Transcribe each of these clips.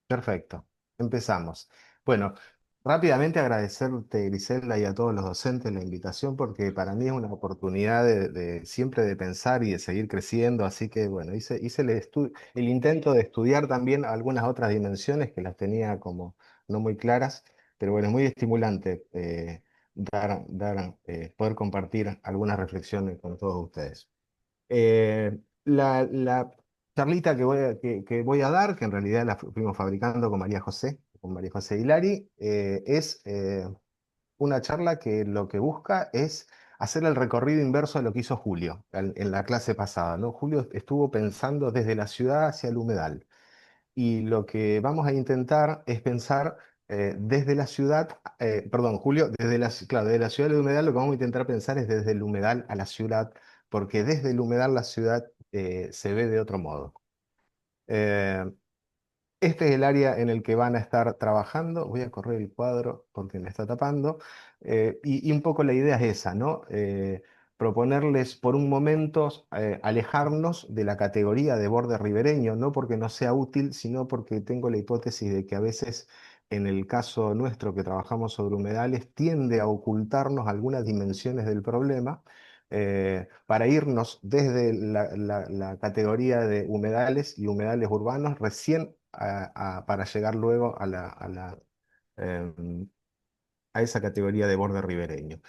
Perfecto, empezamos. Bueno, rápidamente agradecerte, Griselda, y a todos los docentes la invitación, porque para mí es una oportunidad de siempre de pensar y de seguir creciendo. Así que, bueno, hice el intento de estudiar también algunas otras dimensiones que las tenía como no muy claras, pero bueno, es muy estimulante poder compartir algunas reflexiones con todos ustedes. La charlita que voy a dar, que en realidad la fuimos fabricando con María José Hilari, es una charla que lo que busca es hacer el recorrido inverso a lo que hizo Julio en la clase pasada, ¿no? Julio estuvo pensando desde la ciudad hacia el humedal. Y lo que vamos a intentar es pensar desde la ciudad, perdón, Julio, claro, desde la ciudad al humedal, lo que vamos a intentar pensar es desde el humedal a la ciudad, porque desde el humedal la ciudad se ve de otro modo. Eh, este es el área en el que van a estar trabajando. Voy a correr el cuadro porque me está tapando. Y un poco la idea es esa, ¿no? Proponerles por un momento alejarnos de la categoría de borde ribereño, no porque no sea útil, sino porque tengo la hipótesis de que a veces, en el caso nuestro que trabajamos sobre humedales, tiende a ocultarnos algunas dimensiones del problema. Para irnos desde la categoría de humedales y humedales urbanos recién para llegar luego em, a esa categoría de borde ribereño.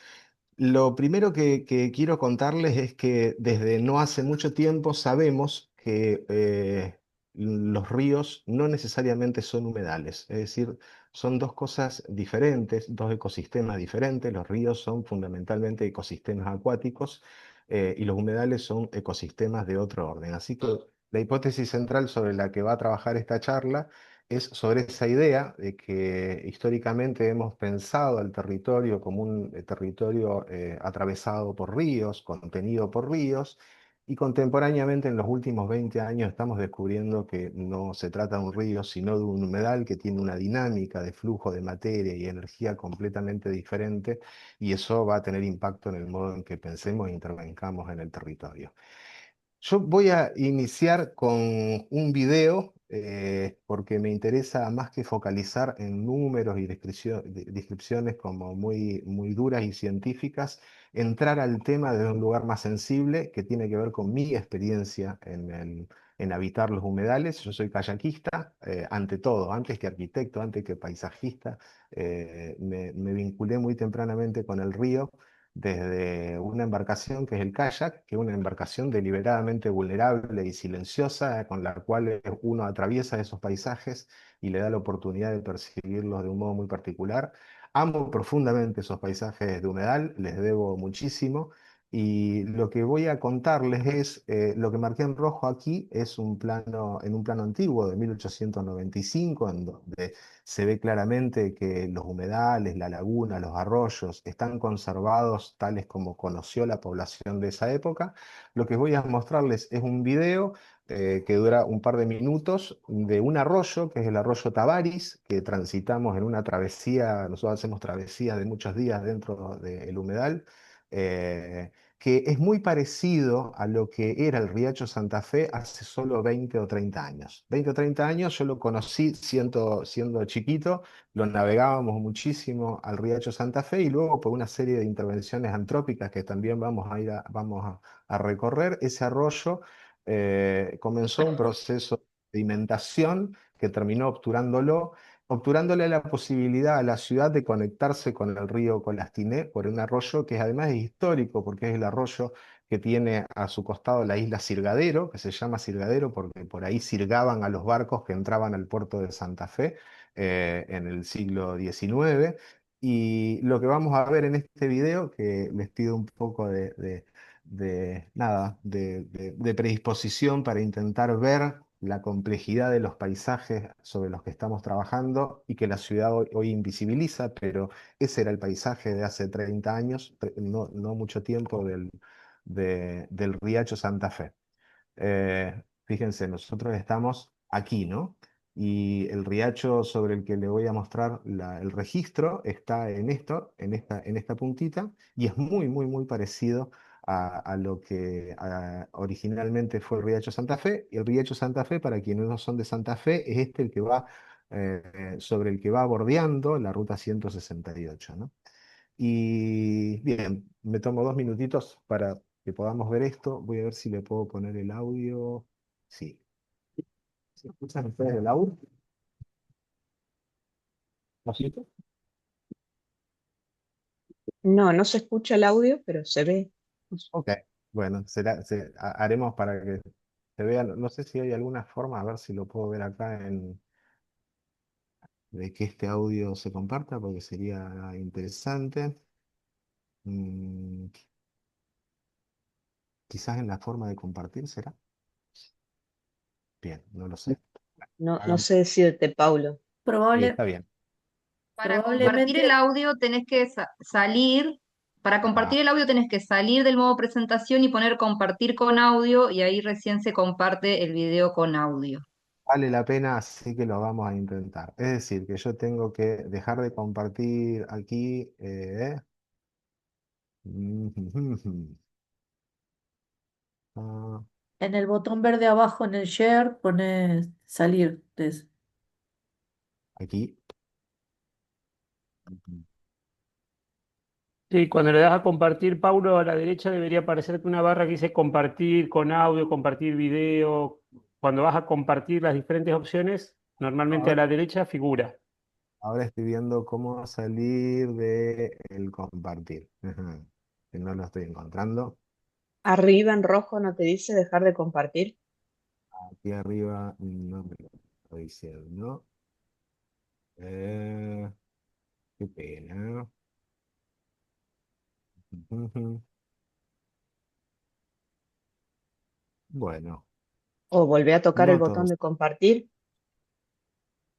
Lo primero que quiero contarles es que desde no hace mucho tiempo sabemos que los ríos no necesariamente son humedales, es decir, son dos cosas diferentes, dos ecosistemas diferentes. Los ríos son fundamentalmente ecosistemas acuáticos y los humedales son ecosistemas de otro orden. Así que la hipótesis central sobre la que va a trabajar esta charla es sobre esa idea de que históricamente hemos pensado el territorio como un territorio atravesado por ríos, contenido por ríos, y contemporáneamente en los últimos 20 años estamos descubriendo que no se trata de un río, sino de un humedal que tiene una dinámica de flujo de materia y energía completamente diferente, y eso va a tener impacto en el modo en que pensemos e intervengamos en el territorio. Yo voy a iniciar con un video porque me interesa más que focalizar en números y descripciones como muy duras y científicas, entrar al tema desde un lugar más sensible que tiene que ver con mi experiencia en habitar los humedales. Yo soy kayakista, ante todo, antes que arquitecto, antes que paisajista, me vinculé muy tempranamente con el río desde una embarcación que es el kayak, que es una embarcación deliberadamente vulnerable y silenciosa, con la cual uno atraviesa esos paisajes y le da la oportunidad de percibirlos de un modo muy particular. Amo profundamente esos paisajes de humedal, les debo muchísimo. Y lo que voy a contarles es, lo que marqué en rojo aquí es en un plano antiguo de 1895, en donde se ve claramente que los humedales, la laguna, los arroyos están conservados tales como conoció la población de esa época. Lo que voy a mostrarles es un video que dura un par de minutos de un arroyo, que es el arroyo Tabaris, que transitamos en una travesía. Nosotros hacemos travesías de muchos días dentro del humedal. Que es muy parecido a lo que era el Riacho Santa Fe hace solo 20 o 30 años. 20 o 30 años yo lo conocí siendo chiquito, lo navegábamos muchísimo al Riacho Santa Fe y luego por una serie de intervenciones antrópicas que también vamos a recorrer, ese arroyo comenzó un proceso de sedimentación que terminó obturándole la posibilidad a la ciudad de conectarse con el río Colastiné por un arroyo que además es histórico, porque es el arroyo que tiene a su costado la isla Sirgadero, que se llama Sirgadero porque por ahí sirgaban a los barcos que entraban al puerto de Santa Fe en el siglo XIX. Y lo que vamos a ver en este video, que les pido un poco nada, de predisposición para intentar ver la complejidad de los paisajes sobre los que estamos trabajando y que la ciudad hoy invisibiliza, pero ese era el paisaje de hace 30 años, no mucho tiempo del Riacho Santa Fe. Fíjense, nosotros estamos aquí, ¿no? Y el riacho sobre el que le voy a mostrar el registro está en esta puntita, y es muy parecido a lo que originalmente fue el Riacho Santa Fe. Y el Riacho Santa Fe, para quienes no son de Santa Fe, es este el que va. sobre el que va bordeando la ruta 168, ¿no? Y bien, me tomo 2 minutitos para que podamos ver esto. Voy a ver si le puedo poner el audio. Sí. ¿Se escuchan ustedes el audio? ¿Bajito? No, no se escucha el audio, pero se ve. Ok. Bueno, haremos para que se vea. No sé si hay alguna forma, a ver si lo puedo ver acá de que este audio se comparta, porque sería interesante. Mm, quizás en la forma de compartir será. Bien, no lo sé. No, no Hagamos. sé decirte, Paulo. Sí, Probable, está bien. Para compartir el probablemente audio tenés que salir, para Ah, compartir el audio tenés que salir del modo presentación y poner compartir con audio y ahí recién se comparte el video con audio. vale la pena, así que lo vamos a intentar. Es decir, que yo tengo que dejar de compartir aquí. ah, en el botón verde abajo en el share pones salir de eso. aquí. Sí, cuando le das a compartir, Paulo, a la derecha debería aparecerte una barra que dice compartir con audio, compartir video. Cuando vas a compartir las diferentes opciones, normalmente a Ahora, la derecha figura. ahora estoy viendo cómo salir de el compartir. Ajá. Que no lo estoy encontrando. Arriba en rojo no te dice dejar de compartir. Aquí arriba no me lo estoy diciendo. Eh, qué pena. Ujú. Bueno, O volvé a tocar el no botón todos. de compartir.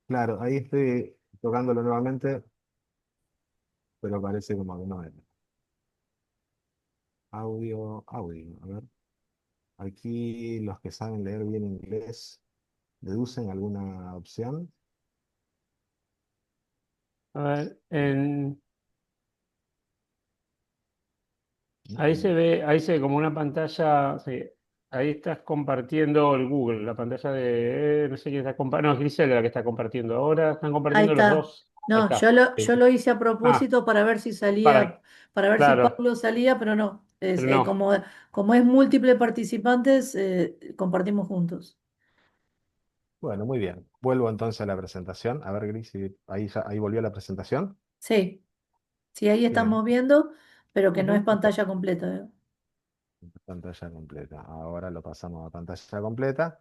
Claro, ahí estoy tocándolo nuevamente, pero parece como que no es. Audio, audio. A ver. Aquí los que saben leer bien inglés deducen alguna opción. A ver, Eh, ahí mm, ahí se ve como una pantalla. Sí, ahí estás compartiendo el Google, la pantalla de, no sé quién está compartiendo, no, Grisel la que está compartiendo ahora. Están Ahí compartiendo los está. dos. Ahí No, está. yo Sí. lo hice a Ah, propósito para ver si salía, para, para ver si claro, Pablo salía, pero no. pero no. Como es múltiple participantes, compartimos juntos. bueno, muy bien. Vuelvo entonces a la presentación. A ver, Gris, si ahí volvió la presentación. Sí, sí, ahí Bien. estamos viendo, pero que no es Ujú. pantalla completa. Pantalla completa. Ahora lo pasamos a pantalla completa.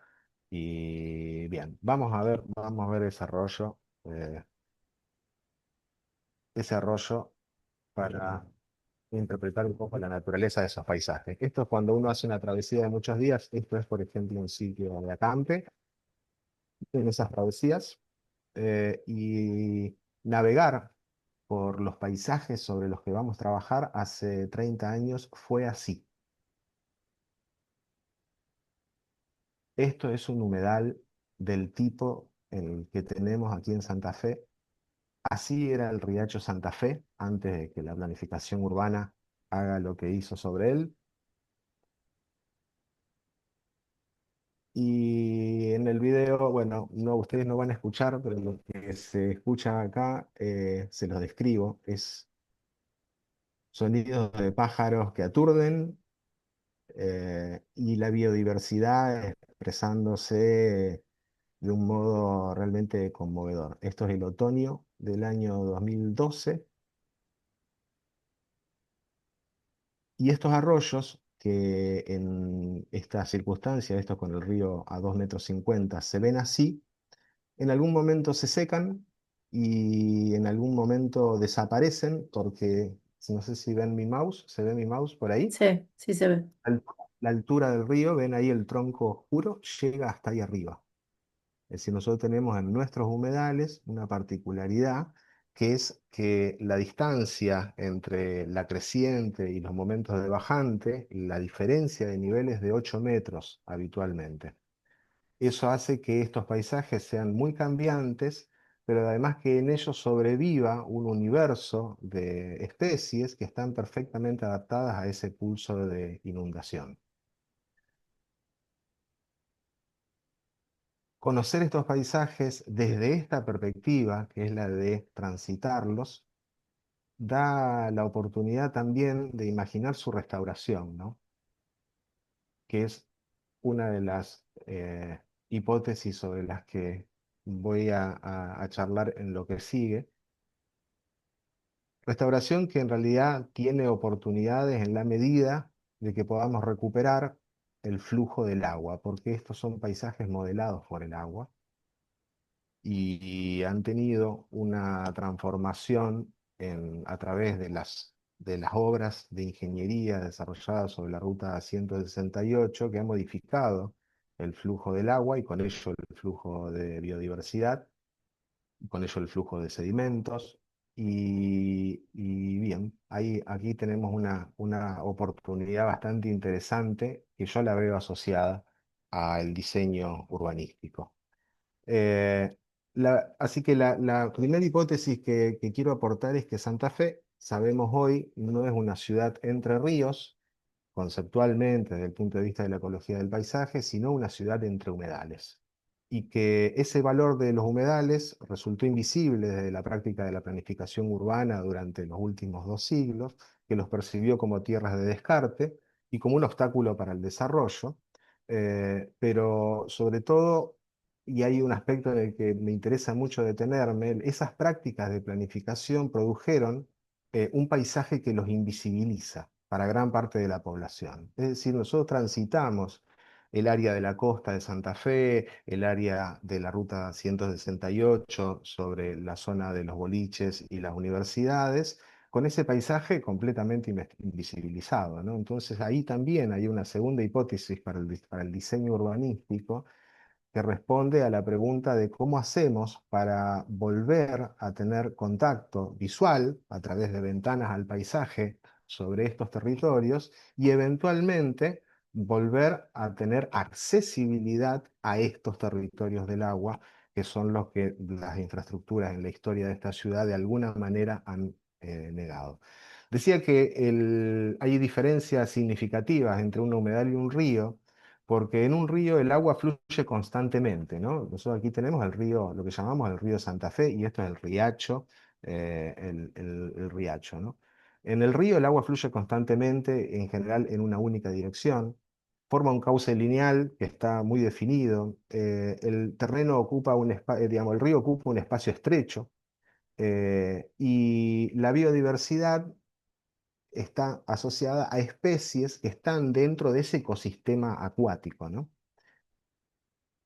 Y bien, vamos a ver ese arroyo para interpretar un poco la naturaleza de esos paisajes. Esto es cuando uno hace una travesía de muchos días. Esto es, por ejemplo, un sitio de acampe en esas travesías. Y navegar por los paisajes sobre los que vamos a trabajar hace 30 años fue así. Esto es un humedal del tipo el que tenemos aquí en Santa Fe. Así era el Riacho Santa Fe antes de que la planificación urbana haga lo que hizo sobre él. Y en el video, bueno, no, ustedes no van a escuchar, pero lo que se escucha acá, se los describo, es sonidos de pájaros que aturden, y la biodiversidad expresándose de un modo realmente conmovedor. Esto es el otoño del año 2012 y estos arroyos que en esta circunstancia, esto con el río a 2,50 metros, se ven así, en algún momento se secan y en algún momento desaparecen porque, no sé si ven mi mouse, ¿se ve mi mouse por ahí? Sí, sí se ve. Al- La altura del río, ven ahí el tronco oscuro, llega hasta ahí arriba. Es decir, nosotros tenemos en nuestros humedales una particularidad que es que la distancia entre la creciente y los momentos de bajante, la diferencia de niveles de 8 metros habitualmente. Eso hace que estos paisajes sean muy cambiantes, pero además que en ellos sobreviva un universo de especies que están perfectamente adaptadas a ese pulso de inundación. Conocer estos paisajes desde esta perspectiva, que es la de transitarlos, da la oportunidad también de imaginar su restauración, ¿no? Que es una de las hipótesis sobre las que voy a charlar en lo que sigue. Restauración que en realidad tiene oportunidades en la medida de que podamos recuperar el flujo del agua, porque estos son paisajes modelados por el agua y han tenido una transformación a través de las obras de ingeniería desarrolladas sobre la Ruta 168 que ha modificado el flujo del agua y con ello el flujo de biodiversidad, y con ello el flujo de sedimentos. Y bien, aquí tenemos una oportunidad bastante interesante que yo la veo asociada al diseño urbanístico. Eh, Así que la primera hipótesis que quiero aportar es que Santa Fe, sabemos hoy, no es una ciudad entre ríos, conceptualmente desde el punto de vista de la ecología del paisaje, sino una ciudad entre humedales. Y que ese valor de los humedales resultó invisible desde la práctica de la planificación urbana durante los últimos 2 siglos, que los percibió como tierras de descarte y como un obstáculo para el desarrollo, pero sobre todo, y hay un aspecto en el que me interesa mucho detenerme, esas prácticas de planificación produjeron un paisaje que los invisibiliza para gran parte de la población. Es decir, nosotros transitamos el área de la costa de Santa Fe, el área de la Ruta 168 sobre la zona de los boliches y las universidades, con ese paisaje completamente invisibilizado, ¿no? Entonces ahí también hay una segunda hipótesis para el diseño urbanístico que responde a la pregunta de cómo hacemos para volver a tener contacto visual a través de ventanas al paisaje sobre estos territorios y eventualmente volver a tener accesibilidad a estos territorios del agua, que son los que las infraestructuras en la historia de esta ciudad de alguna manera han negado. Decía que hay diferencias significativas entre un humedal y un río, porque en un río el agua fluye constantemente, ¿no? Nosotros aquí tenemos el río, lo que llamamos el río Santa Fe, y esto es el riacho, el riacho, ¿no? En el río el agua fluye constantemente, en general en una única dirección, forma un cauce lineal que está muy definido, el terreno ocupa digamos, el río ocupa un espacio estrecho, y la biodiversidad está asociada a especies que están dentro de ese ecosistema acuático, ¿no?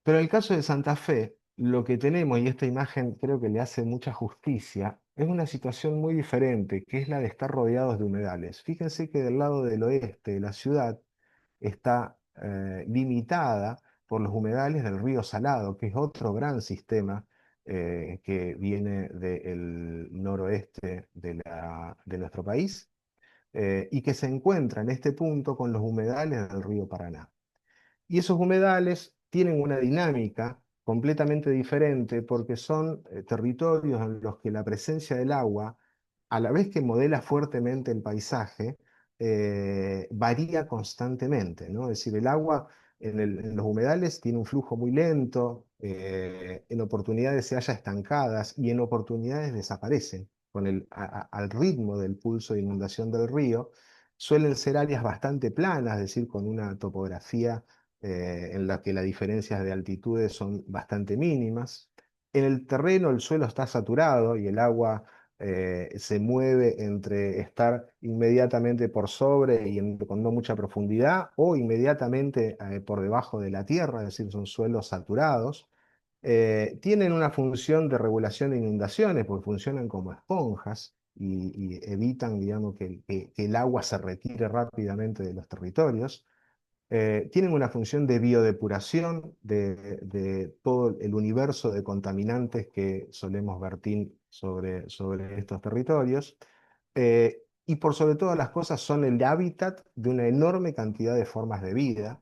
Pero en el caso de Santa Fe, lo que tenemos, y esta imagen creo que le hace mucha justicia, es una situación muy diferente, que es la de estar rodeados de humedales. Fíjense que del lado del oeste de la ciudad está limitada por los humedales del río Salado, que es otro gran sistema que viene del noroeste de nuestro país y que se encuentra en este punto con los humedales del río Paraná. Y esos humedales tienen una dinámica completamente diferente porque son territorios en los que la presencia del agua, a la vez que modela fuertemente el paisaje, varía constantemente, ¿no? Es decir, el agua en los humedales tiene un flujo muy lento, en oportunidades se halla estancadas y en oportunidades desaparecen al ritmo del pulso de inundación del río. Suelen ser áreas bastante planas, es decir, con una topografía en la que las diferencias de altitudes son bastante mínimas. En el terreno el suelo está saturado y el agua se mueve entre estar inmediatamente por sobre y con no mucha profundidad o inmediatamente por debajo de la tierra, es decir, son suelos saturados. Tienen una función de regulación de inundaciones porque funcionan como esponjas y evitan, digamos, que el agua se retire rápidamente de los territorios. Tienen una función de biodepuración de todo el universo de contaminantes que solemos vertir sobre estos territorios. Y por sobre todas las cosas son el hábitat de una enorme cantidad de formas de vida,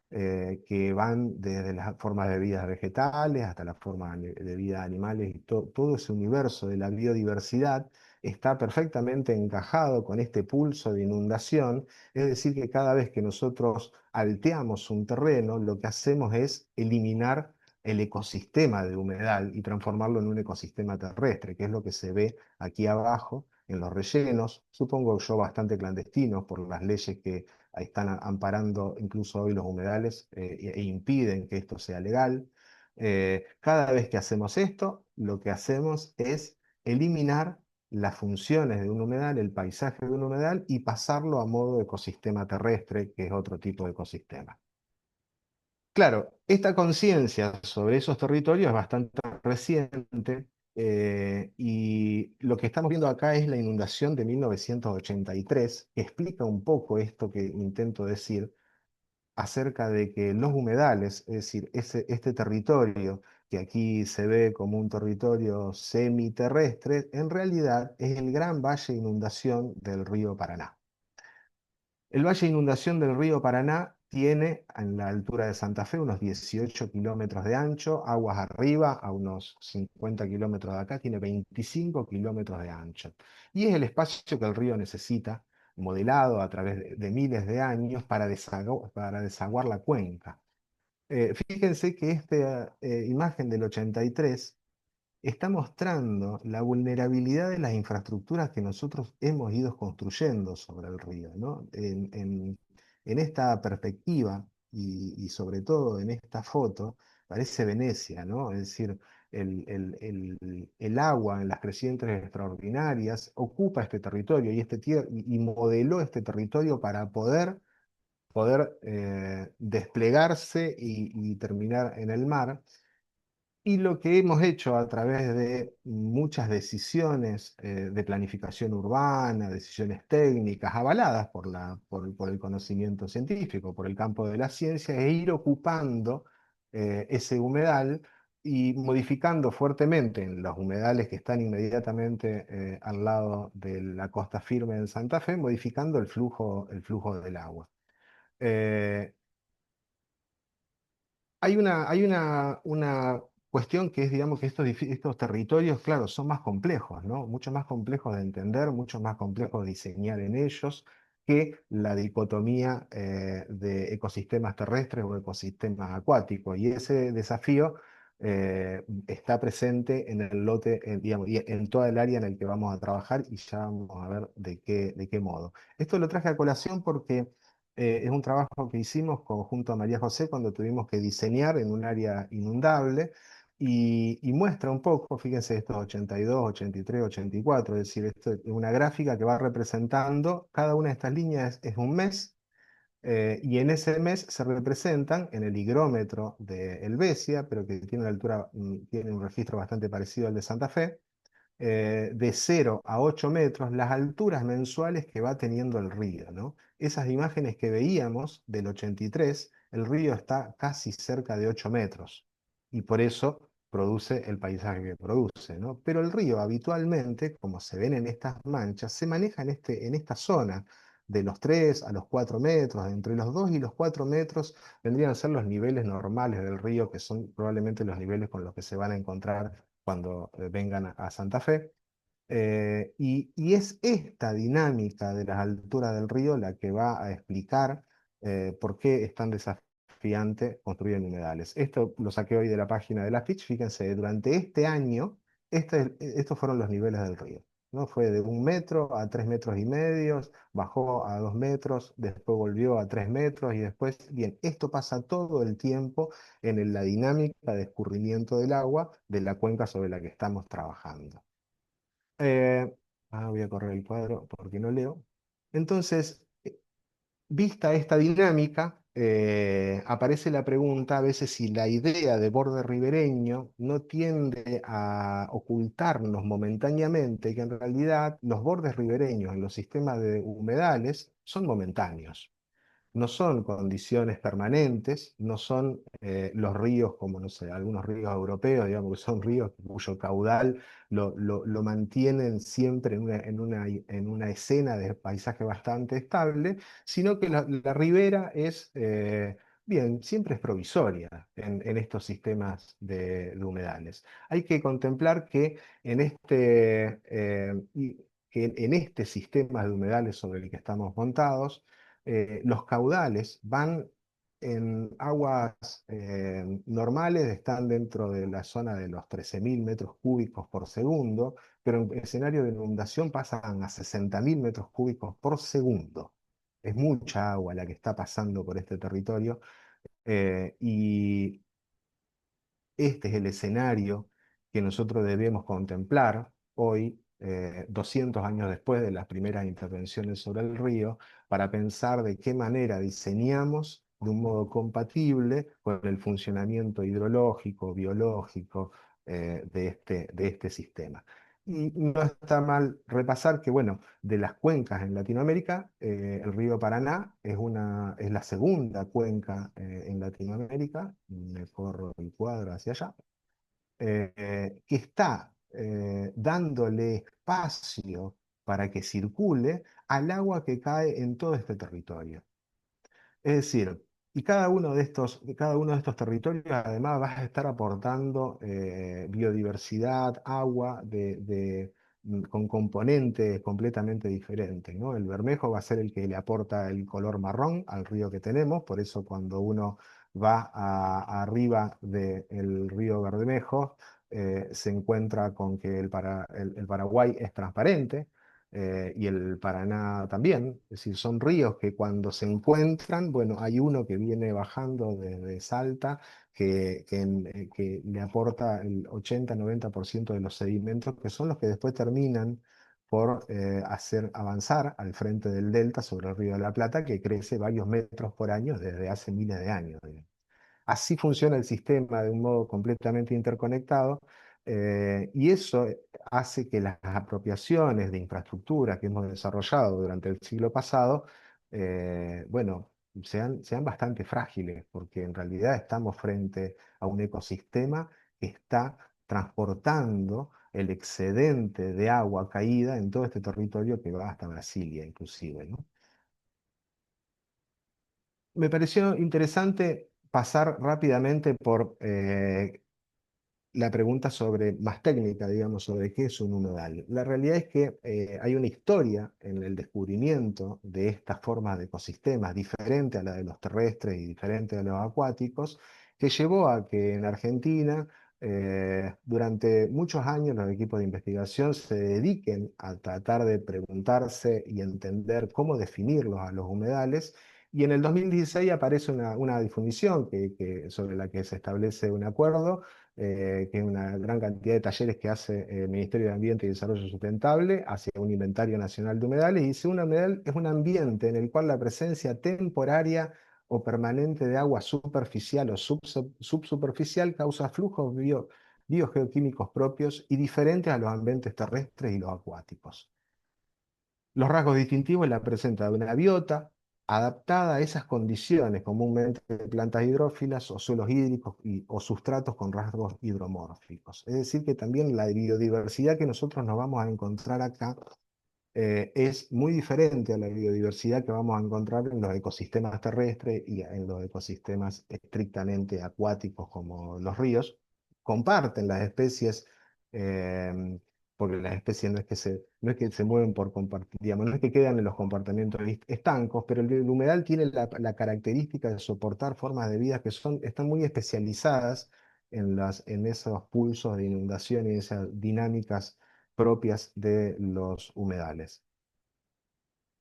que van desde las formas de vida vegetales hasta las formas de vida animales, y todo ese universo de la biodiversidad está perfectamente encajado con este pulso de inundación. Es decir, que cada vez que nosotros alteamos un terreno, lo que hacemos es eliminar el ecosistema de humedal y transformarlo en un ecosistema terrestre, que es lo que se ve aquí abajo en los rellenos, supongo yo bastante clandestinos por las leyes que ahí están amparando incluso hoy los humedales e impiden que esto sea legal. Cada vez que hacemos esto, lo que hacemos es eliminar las funciones de un humedal, el paisaje de un humedal, y pasarlo a modo ecosistema terrestre, que es otro tipo de ecosistema. Claro, esta conciencia sobre esos territorios es bastante reciente y lo que estamos viendo acá es la inundación de 1983, que explica un poco esto que intento decir acerca de que los humedales, es decir, este territorio que aquí se ve como un territorio semiterrestre, en realidad es el gran valle de inundación del río Paraná. El valle de inundación del río Paraná tiene en la altura de Santa Fe unos 18 kilómetros de ancho, aguas arriba a unos 50 kilómetros de acá, tiene 25 kilómetros de ancho. Y es el espacio que el río necesita, modelado a través de miles de años para desaguar la cuenca. Fíjense que esta imagen del 83 está mostrando la vulnerabilidad de las infraestructuras que nosotros hemos ido construyendo sobre el río, ¿no? En esta perspectiva y sobre todo en esta foto, parece Venecia, ¿no? Es decir, el agua en las crecientes extraordinarias ocupa este territorio y modeló este territorio para poder desplegarse y terminar en el mar. Y lo que hemos hecho a través de muchas decisiones de planificación urbana, decisiones técnicas avaladas por el conocimiento científico, por el campo de la ciencia, es ir ocupando ese humedal y modificando fuertemente en los humedales que están inmediatamente al lado de la costa firme en Santa Fe, modificando el flujo del agua. Eh, hay una cuestión que es, digamos, que estos territorios, claro, son más complejos, ¿no? Mucho más complejos de entender, mucho más complejos de diseñar en ellos que la dicotomía de ecosistemas terrestres o ecosistemas acuáticos. Y ese desafío está presente en el lote, digamos, y en toda el área en el que vamos a trabajar y ya vamos a ver de qué modo. Esto lo traje a colación porque es un trabajo que hicimos junto a María José cuando tuvimos que diseñar en un área inundable y muestra un poco, fíjense, estos 82, 83, 84, es decir, esto es una gráfica que va representando, cada una de estas líneas es un mes, y en ese mes se representan en el higrómetro de Helvecia, pero que tiene una altura, tiene un registro bastante parecido al de Santa Fe, de 0 a 8 metros las alturas mensuales que va teniendo el río, ¿no? Esas imágenes que veíamos del 83, el río está casi cerca de 8 metros y por eso produce el paisaje que produce, ¿no? Pero el río habitualmente, como se ven en estas manchas, se maneja en esta zona de los 3 a los 4 metros, entre los 2 y los 4 metros vendrían a ser los niveles normales del río, que son probablemente los niveles con los que se van a encontrar cuando vengan a Santa Fe. Y es esta dinámica de las alturas del río la que va a explicar por qué es tan desafiante construir en humedales. Esto lo saqué hoy de la página de la Fitch. Fíjense, durante este año, estos fueron los niveles del río, ¿no? Fue de 1 metro a 3 metros y medio, bajó a 2 metros, después volvió a 3 metros y después, bien, esto pasa todo el tiempo en la dinámica de escurrimiento del agua de la cuenca sobre la que estamos trabajando. Eh, Voy a correr el cuadro porque no leo. Entonces, vista esta dinámica, aparece la pregunta a veces si la idea de borde ribereño no tiende a ocultarnos momentáneamente que en realidad los bordes ribereños en los sistemas de humedales son momentáneos, no son condiciones permanentes, no son los ríos como, no sé, algunos ríos europeos, digamos que son ríos cuyo caudal lo mantienen siempre en una escena de paisaje bastante estable, sino que la ribera es, bien, siempre es provisoria en estos sistemas de humedales. Hay que contemplar que en este sistema de humedales sobre el que estamos montados, los caudales van en aguas normales están dentro de la zona de los 13.000 metros cúbicos por segundo, pero en escenario de inundación pasan a 60.000 metros cúbicos por segundo. Es mucha agua la que está pasando por este territorio, y este es el escenario que nosotros debemos contemplar hoy, 200 años después de las primeras intervenciones sobre el río, para pensar de qué manera diseñamos de un modo compatible con el funcionamiento hidrológico, biológico, de este sistema. Y no está mal repasar que, bueno, de las cuencas en Latinoamérica, el río Paraná es la segunda cuenca en Latinoamérica, me corro el cuadro hacia allá, que está dándole espacio para que circule al agua que cae en todo este territorio. Es decir, y cada uno de estos territorios además va a estar aportando biodiversidad, agua con componentes completamente diferentes, ¿no? El Bermejo va a ser el que le aporta el color marrón al río que tenemos, por eso cuando uno va arriba del río Bermejo, se encuentra con que el Paraguay es transparente, y el Paraná también. Es decir, son ríos que cuando se encuentran, bueno, hay uno que viene bajando desde Salta, que le aporta el 80-90% de los sedimentos, que son los que después terminan por hacer avanzar al frente del delta sobre el río de la Plata, que crece varios metros por año desde hace miles de años. Así funciona el sistema de un modo completamente interconectado, y eso hace que las apropiaciones de infraestructura que hemos desarrollado durante el siglo pasado, bueno, sean bastante frágiles, porque en realidad estamos frente a un ecosistema que está transportando el excedente de agua caída en todo este territorio que va hasta Brasilia, inclusive, ¿no? Me pareció interesante pasar rápidamente por la pregunta más técnica, digamos, sobre qué es un humedal. La realidad es que hay una historia en el descubrimiento de estas formas de ecosistemas, diferente a la de los terrestres y diferente a los acuáticos, que llevó a que en Argentina, durante muchos años, los equipos de investigación se dediquen a tratar de preguntarse y entender cómo definirlos a los humedales. Y en el 2016 aparece una definición sobre la que se establece un acuerdo, que es una gran cantidad de talleres que hace el Ministerio de Ambiente y Desarrollo Sustentable hacia un inventario nacional de humedales. Y dice, un humedal es un ambiente en el cual la presencia temporaria o permanente de agua superficial o subsuperficial causa flujos biogeoquímicos propios y diferentes a los ambientes terrestres y los acuáticos. Los rasgos distintivos la presenta de una biota adaptada a esas condiciones, comúnmente de plantas hidrófilas o suelos hídricos o sustratos con rasgos hidromórficos. Es decir, que también la biodiversidad que nosotros nos vamos a encontrar acá es muy diferente a la biodiversidad que vamos a encontrar en los ecosistemas terrestres y en los ecosistemas estrictamente acuáticos como los ríos. Comparten las especies, eh, porque las especies no es que se mueven por compartir, digamos, no es que quedan en los comportamientos estancos, pero el humedal tiene la característica de soportar formas de vida que están muy especializadas en esos pulsos de inundación y esas dinámicas propias de los humedales.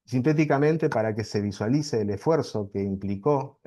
Sintéticamente, para que se visualice el esfuerzo que implicó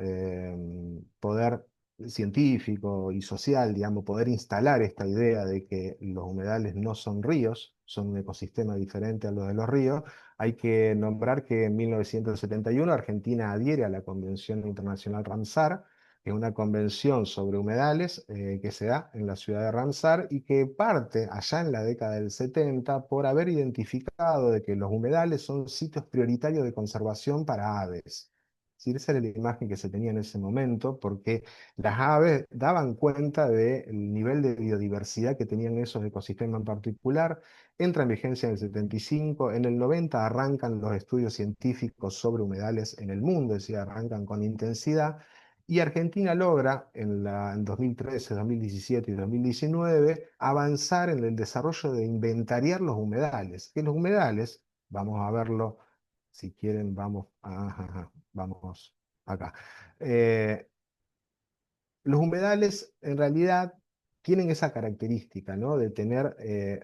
poder científico y social, digamos, poder instalar esta idea de que los humedales no son ríos, son un ecosistema diferente a los de los ríos, hay que nombrar que en 1971 Argentina adhiere a la Convención Internacional Ramsar, que es una convención sobre humedales que se da en la ciudad de Ramsar y que parte allá en la década del 70 por haber identificado de que los humedales son sitios prioritarios de conservación para aves. Es decir, esa era la imagen que se tenía en ese momento, porque las aves daban cuenta del nivel de biodiversidad que tenían esos ecosistemas en particular. Entra en vigencia en el 75, en el 90 arrancan los estudios científicos sobre humedales en el mundo, es decir, arrancan con intensidad. Y Argentina logra en 2013, 2017 y 2019 avanzar en el desarrollo de inventariar los humedales. Que los humedales, vamos a verlo, si quieren, vamos. acá. Eh, los humedales en realidad tienen esa característica, ¿no? De tener,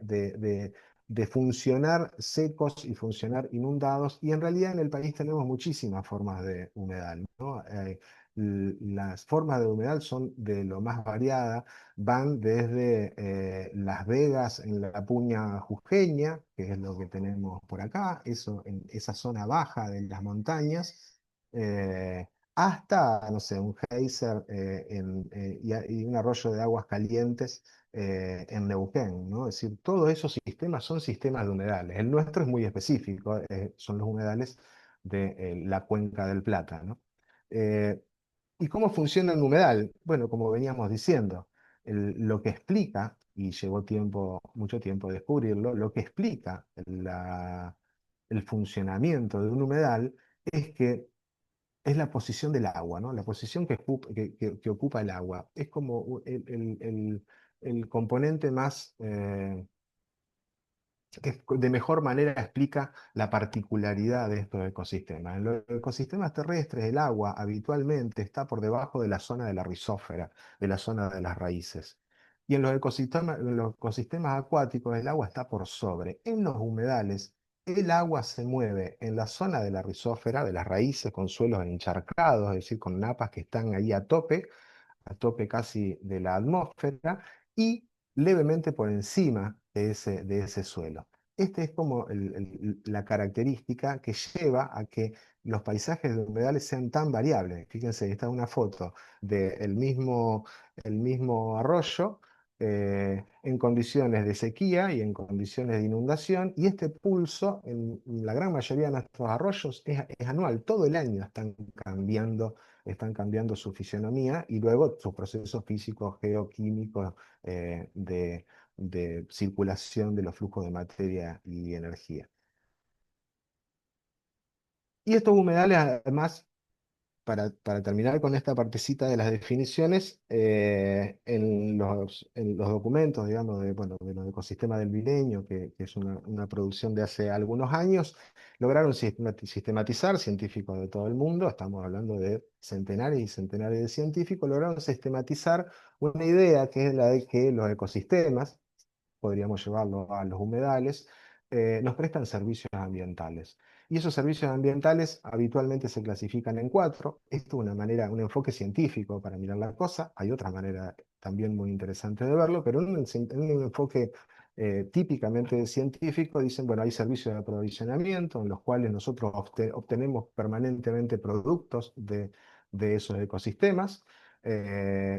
de funcionar secos y funcionar inundados, y en realidad en el país tenemos muchísimas formas de humedal, ¿no? Las formas de humedal son de lo más variada, van desde Las Vegas en la Puña Jujeña, que es lo que tenemos por acá, eso, en esa zona baja de las montañas, hasta, no sé, un geyser y un arroyo de aguas calientes en Neuquén, ¿no? Es decir, todos esos sistemas son sistemas de humedales. El nuestro es muy específico, son los humedales de la cuenca del Plata, ¿no? Eh, ¿Y cómo funciona el humedal? Bueno, como veníamos diciendo, lo que explica, y llevó tiempo, mucho tiempo descubrirlo, lo que explica el funcionamiento de un humedal es que es la posición del agua, ¿no? La posición que ocupa el agua. Es como el componente más, que de mejor manera explica la particularidad de estos ecosistemas. En los ecosistemas terrestres, el agua habitualmente está por debajo de la zona de la rizósfera, de la zona de las raíces. Y en los ecosistemas acuáticos, el agua está por sobre. En los humedales, el agua se mueve en la zona de la rizósfera, de las raíces, con suelos encharcados, es decir, con napas que están ahí a tope casi de la atmósfera, y levemente por encima de ese suelo. Esta es como la característica que lleva a que los paisajes de humedales sean tan variables. Fíjense, esta es una foto el mismo arroyo en condiciones de sequía y en condiciones de inundación, y este pulso en la gran mayoría de nuestros arroyos es anual, todo el año están cambiando su fisionomía y luego sus procesos físicos, geoquímicos, de circulación de los flujos de materia y energía. Y estos humedales, además, para terminar con esta partecita de las definiciones, en los documentos, digamos, bueno, de los ecosistemas del Vileño, que es una producción de hace algunos años, lograron sistematizar científicos de todo el mundo, estamos hablando de centenares y centenares de científicos, lograron sistematizar una idea que es la de que los ecosistemas, podríamos llevarlo a los humedales, nos prestan servicios ambientales. Y esos servicios ambientales habitualmente se clasifican en cuatro. Esto es una manera, un enfoque científico para mirar la cosa. Hay otra manera también muy interesante de verlo, pero en un enfoque típicamente científico dicen, bueno, hay servicios de aprovisionamiento en los cuales nosotros obtenemos permanentemente productos de esos ecosistemas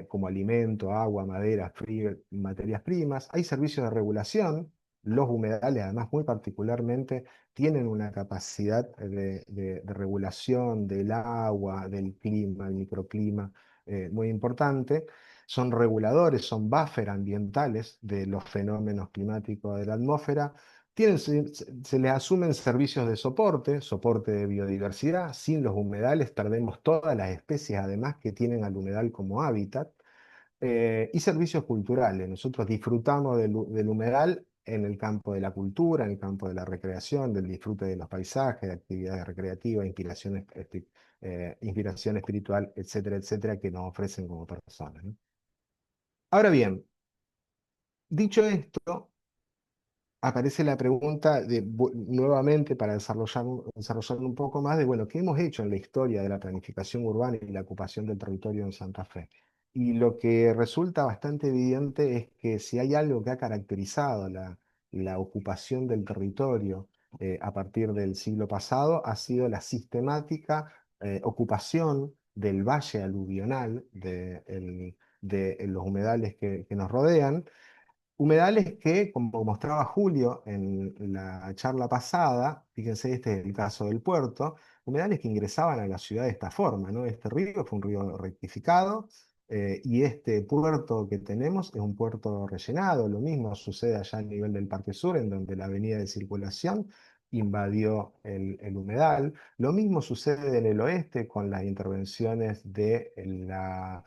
como alimento, agua, madera, frío, materias primas. Hay servicios de regulación. Los humedales, además, muy particularmente, tienen una capacidad de regulación del agua, del clima, el microclima, muy importante. Son reguladores, son buffer ambientales de los fenómenos climáticos de la atmósfera. Se les asumen servicios de soporte, soporte de biodiversidad. Sin los humedales perdemos todas las especies, además, que tienen al humedal como hábitat. Y servicios culturales. Nosotros disfrutamos del humedal en el campo de la cultura, en el campo de la recreación, del disfrute de los paisajes, de actividades recreativas, inspiración espiritual, etcétera, etcétera, que nos ofrecen como personas, ¿no? Ahora bien, dicho esto, aparece la pregunta nuevamente para desarrollar un poco más de, bueno, ¿qué hemos hecho en la historia de la planificación urbana y la ocupación del territorio en Santa Fe? Y lo que resulta bastante evidente es que si hay algo que ha caracterizado la ocupación del territorio a partir del siglo pasado, ha sido la sistemática ocupación del valle aluvional, de los humedales que nos rodean. Humedales que, como mostraba Julio en la charla pasada, fíjense, este es el caso del puerto, humedales que ingresaban a la ciudad de esta forma, ¿no? Este río fue un río rectificado, y este puerto que tenemos es un puerto rellenado. Lo mismo sucede allá a nivel del Parque Sur, en donde la avenida de circulación invadió el humedal. Lo mismo sucede en el oeste con las intervenciones de la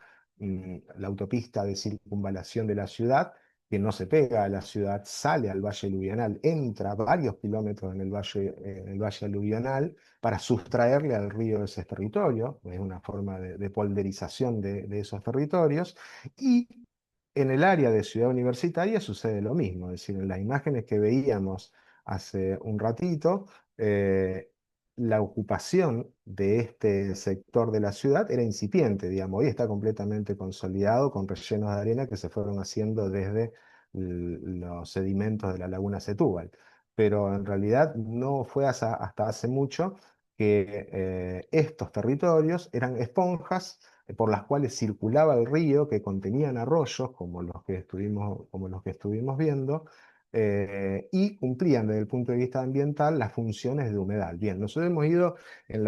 autopista de circunvalación de la ciudad, que no se pega a la ciudad, sale al valle aluvional, entra varios kilómetros en el valle aluvional para sustraerle al río ese territorio, es una forma de polderización de esos territorios, y en el área de Ciudad Universitaria sucede lo mismo, es decir, en las imágenes que veíamos hace un ratito, la ocupación de este sector de la ciudad era incipiente, digamos, hoy está completamente consolidado con rellenos de arena que se fueron haciendo desde los sedimentos de la laguna Setúbal. Pero en realidad no fue hasta hace mucho que estos territorios eran esponjas por las cuales circulaba el río, que contenían arroyos, como los que estuvimos viendo, y cumplían desde el punto de vista ambiental las funciones de humedal. Bien, nosotros hemos ido en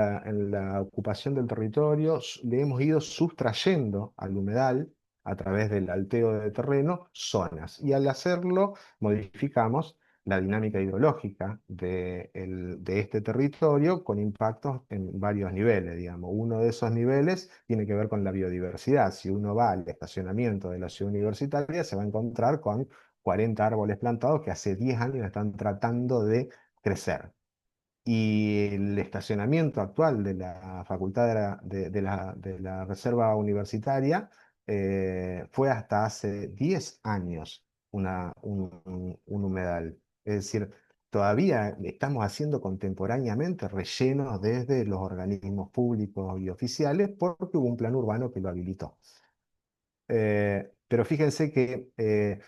la ocupación del territorio, le hemos ido sustrayendo al humedal a través del alteo de terreno zonas, y al hacerlo modificamos la dinámica hidrológica de este territorio con impactos en varios niveles, digamos. Uno de esos niveles tiene que ver con la biodiversidad. Si uno va al estacionamiento de la ciudad universitaria, se va a encontrar con 40 árboles plantados que hace 10 años están tratando de crecer. Y el estacionamiento actual de la Facultad de la Reserva Universitaria fue hasta hace 10 años un humedal. Es decir, todavía estamos haciendo contemporáneamente rellenos desde los organismos públicos y oficiales porque hubo un plan urbano que lo habilitó. Pero fíjense que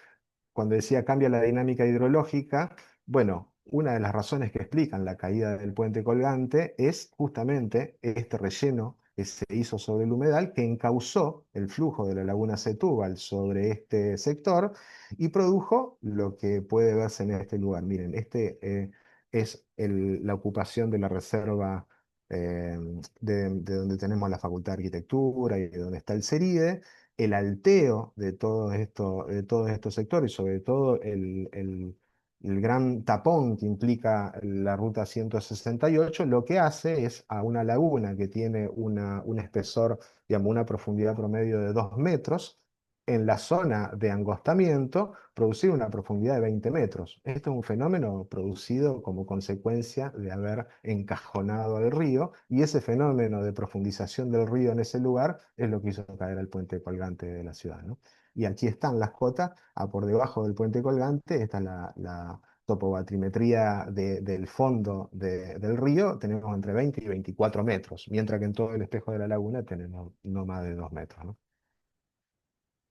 cuando decía cambia la dinámica hidrológica, bueno, una de las razones que explican la caída del puente colgante es justamente este relleno que se hizo sobre el humedal que encauzó el flujo de la laguna Setúbal sobre este sector y produjo lo que puede verse en este lugar. Miren, este es la ocupación de la reserva eh, de donde tenemos la Facultad de Arquitectura y de donde está el CERIDE, el alteo de todos estos sectores, sobre todo el gran tapón que implica la ruta 168, lo que hace es a una laguna que tiene un espesor, digamos, una profundidad promedio de 2 metros, en la zona de angostamiento, producir una profundidad de 20 metros. Esto es un fenómeno producido como consecuencia de haber encajonado al río, y ese fenómeno de profundización del río en ese lugar es lo que hizo caer al puente colgante de la ciudad, ¿no? Y aquí están las cotas, por debajo del puente colgante, está la topobatrimetría del fondo del río, tenemos entre 20 y 24 metros, mientras que en todo el espejo de la laguna tenemos no más de 2 metros, ¿no?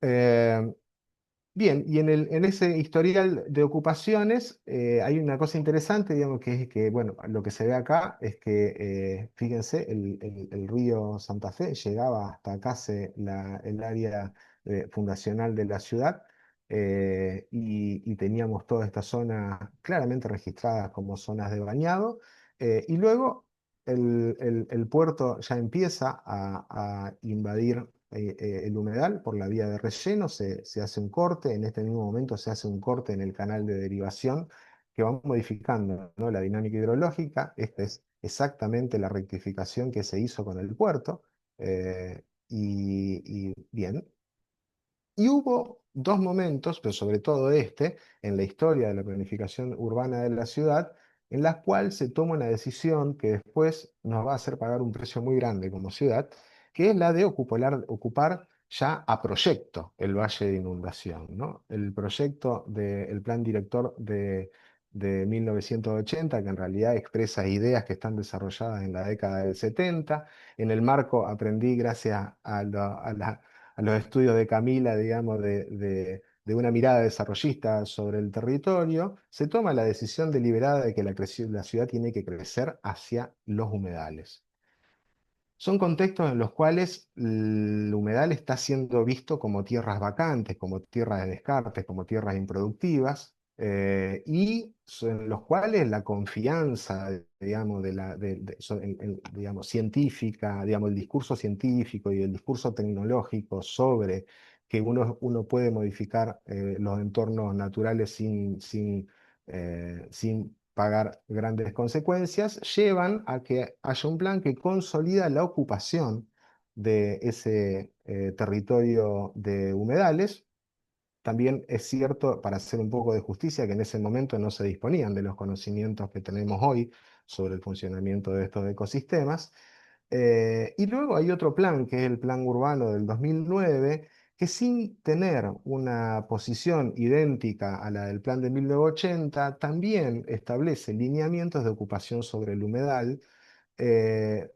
Eh, Bien, y en ese historial de ocupaciones hay una cosa interesante, digamos, que es que, bueno, lo que se ve acá es que, fíjense, el río Santa Fe llegaba hasta casi el área fundacional de la ciudad, y teníamos toda esta zona claramente registradas como zonas de bañado, y luego el puerto ya empieza a invadir el humedal por la vía de relleno, se hace un corte, en este mismo momento se hace un corte en el canal de derivación que va modificando, ¿no?, la dinámica hidrológica. Esta es exactamente la rectificación que se hizo con el puerto. Y bien, y hubo dos momentos, pero sobre todo este, en la historia de la planificación urbana de la ciudad, en la cual se toma una decisión que después nos va a hacer pagar un precio muy grande como ciudad, que es la de ocupar ya a proyecto el valle de inundación, ¿no? El proyecto del plan director de 1980, que en realidad expresa ideas que están desarrolladas en la década del 70. En el marco aprendí, gracias a los estudios de Camila, digamos, de una mirada desarrollista sobre el territorio, se toma la decisión deliberada de que la ciudad tiene que crecer hacia los humedales. Son contextos en los cuales el humedal está siendo visto como tierras vacantes, como tierras de descartes, como tierras improductivas, en los cuales la confianza, digamos, digamos, científica, digamos, el discurso científico y el discurso tecnológico sobre que uno puede modificar los entornos naturales sin pagar grandes consecuencias, llevan a que haya un plan que consolida la ocupación de ese territorio de humedales, también es cierto, para hacer un poco de justicia, que en ese momento no se disponían de los conocimientos que tenemos hoy sobre el funcionamiento de estos ecosistemas. Y luego hay otro plan, que es el Plan Urbano del 2009, que sin tener una posición idéntica a la del plan de 1980, también establece lineamientos de ocupación sobre el humedal, eh,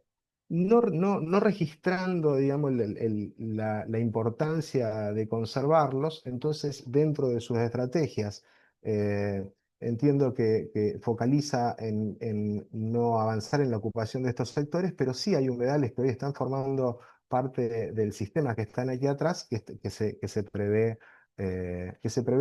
no registrando, digamos, la importancia de conservarlos. Entonces, dentro de sus estrategias, eh, entiendo que focaliza en no avanzar en la ocupación de estos sectores, pero sí hay humedales que hoy están formando parte del sistema que están aquí atrás, que se prevé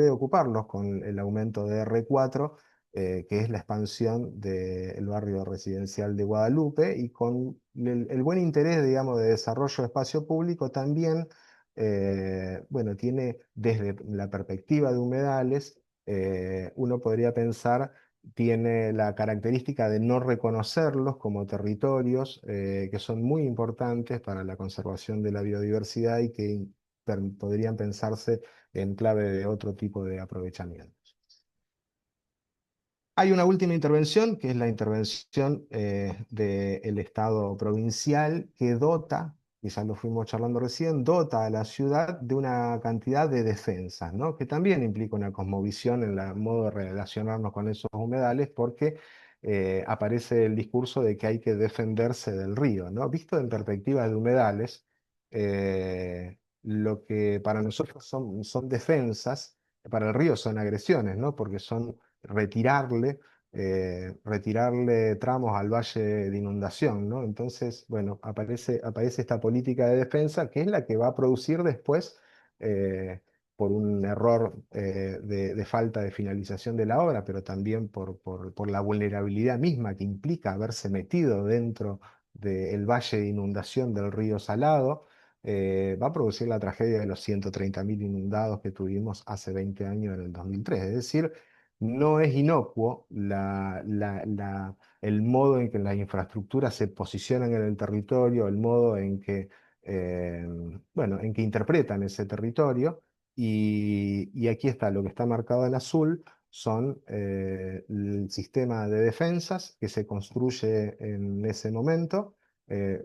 ocuparlos con el aumento de R4, que es la expansión del barrio residencial de Guadalupe, y con el buen interés, digamos, de desarrollo de espacio público también, bueno, tiene desde la perspectiva de humedales, uno podría pensar, tiene la característica de no reconocerlos como territorios que son muy importantes para la conservación de la biodiversidad y que podrían pensarse en clave de otro tipo de aprovechamiento. Hay una última intervención, que es la intervención del Estado provincial, que dota, quizás lo fuimos charlando recién, dota a la ciudad de una cantidad de defensas, ¿no? Que también implica una cosmovisión en el modo de relacionarnos con esos humedales, porque aparece el discurso de que hay que defenderse del río, ¿no? Visto en perspectiva de humedales, lo que para nosotros son defensas, para el río son agresiones, ¿no? Porque son retirarle tramos al valle de inundación, ¿no? Entonces, bueno, aparece esta política de defensa, que es la que va a producir después, eh, por un error de falta de finalización de la obra, pero también por la vulnerabilidad misma que implica haberse metido dentro del valle de inundación del río Salado. Va a producir la tragedia de los 130.000 inundados que tuvimos hace 20 años, en el 2003. Es decir, no es inocuo el modo en que las infraestructuras se posicionan en el territorio, el modo en que, eh, bueno, en que interpretan ese territorio. Y aquí está, lo que está marcado en azul son el sistema de defensas que se construye en ese momento.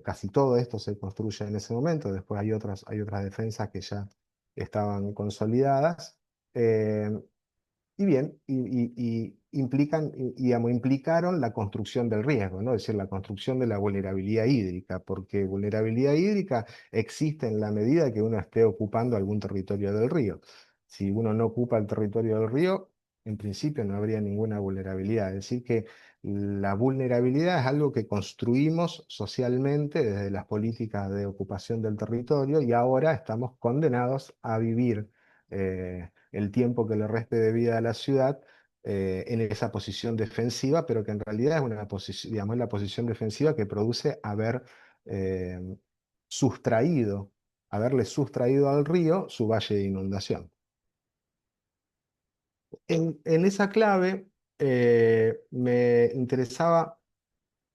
Casi todo esto se construye en ese momento. Después hay otras defensas que ya estaban consolidadas. Eh, y bien, digamos, implicaron la construcción del riesgo, ¿no? Es decir, la construcción de la vulnerabilidad hídrica, porque vulnerabilidad hídrica existe en la medida que uno esté ocupando algún territorio del río. Si uno no ocupa el territorio del río, en principio no habría ninguna vulnerabilidad. Es decir, que la vulnerabilidad es algo que construimos socialmente desde las políticas de ocupación del territorio, y ahora estamos condenados a vivir el tiempo que le reste de vida a la ciudad en esa posición defensiva, pero que en realidad es una posición, digamos, la posición defensiva que produce eh, sustraído, haberle sustraído al río su valle de inundación. En esa clave me interesaba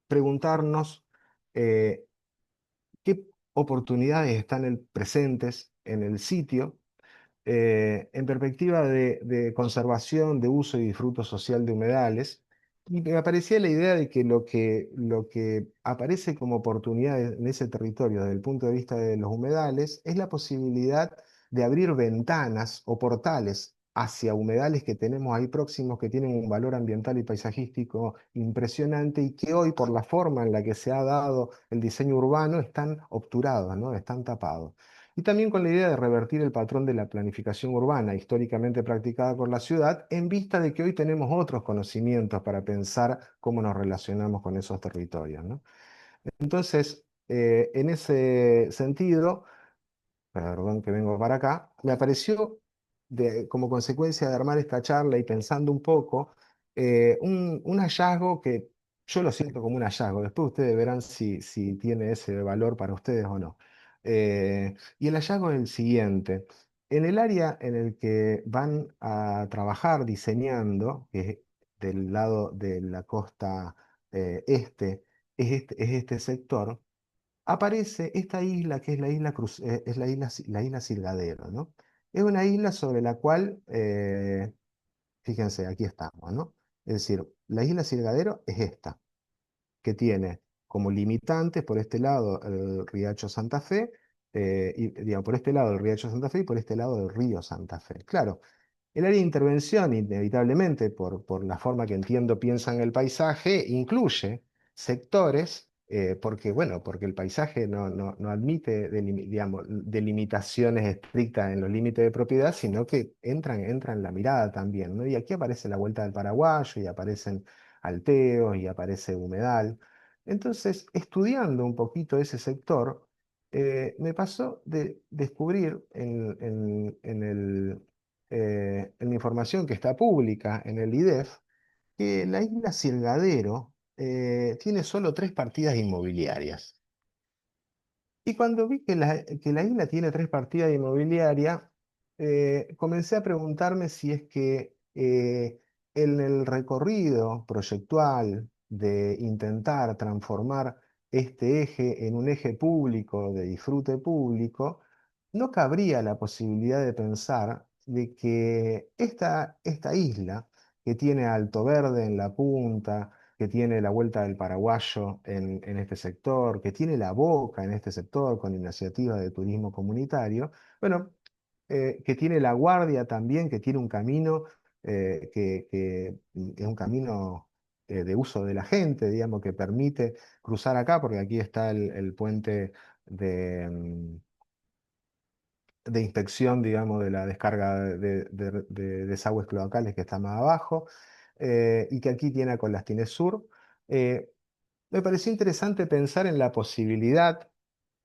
preguntarnos eh, qué oportunidades están presentes en el sitio en perspectiva de conservación, de uso y disfruto social de humedales. Y me aparecía la idea de que lo que aparece como oportunidad en ese territorio desde el punto de vista de los humedales es la posibilidad de abrir ventanas o portales hacia humedales que tenemos ahí próximos, que tienen un valor ambiental y paisajístico impresionante, y que hoy, por la forma en la que se ha dado el diseño urbano, están obturados, ¿no? Están tapados. Y también con la idea de revertir el patrón de la planificación urbana históricamente practicada por la ciudad, en vista de que hoy tenemos otros conocimientos para pensar cómo nos relacionamos con esos territorios, ¿no? Entonces, en ese sentido, perdón que vengo para acá, me apareció, como consecuencia de armar esta charla y pensando un poco, un hallazgo que yo lo siento como un hallazgo. Después ustedes verán si tiene ese valor para ustedes o no. Y el hallazgo es el siguiente. En el área en el que van a trabajar diseñando, que es del lado de la costa este, es este sector, aparece esta isla, que es la isla Silgadero, ¿no? Es una isla sobre la cual, fíjense, aquí estamos, ¿no? Es decir, la isla Silgadero es esta, que tiene como limitantes por este lado el Riacho Santa Fe, y digamos, por este lado el Riacho Santa Fe y por este lado el río Santa Fe. Claro, el área de intervención, inevitablemente, por la forma que entiendo piensan el paisaje, incluye sectores, porque, bueno, porque el paisaje no admite digamos, delimitaciones estrictas en los límites de propiedad, sino que entra en la mirada también, ¿no? Y aquí aparece la Vuelta del Paraguayo, y aparecen alteos, y aparece humedal. Entonces, estudiando un poquito ese sector, me pasó de descubrir en la información que está pública en el IDEF, que la isla Silgadero tiene solo 3 partidas inmobiliarias. Y cuando vi que la isla tiene 3 partidas inmobiliarias, comencé a preguntarme si es que en el recorrido proyectual de intentar transformar este eje en un eje público de disfrute público, no cabría la posibilidad de pensar de que esta isla, que tiene Alto Verde en la punta, que tiene la Vuelta del Paraguayo en este sector, que tiene La Boca en este sector con iniciativas de turismo comunitario, bueno, que tiene La Guardia también, que tiene un camino que es un camino de uso de la gente, digamos, que permite cruzar acá, porque aquí está el puente de inspección, digamos, de la descarga de desagües cloacales que está más abajo, y que aquí tiene a Colastines Sur. Eh, Me pareció interesante pensar en la posibilidad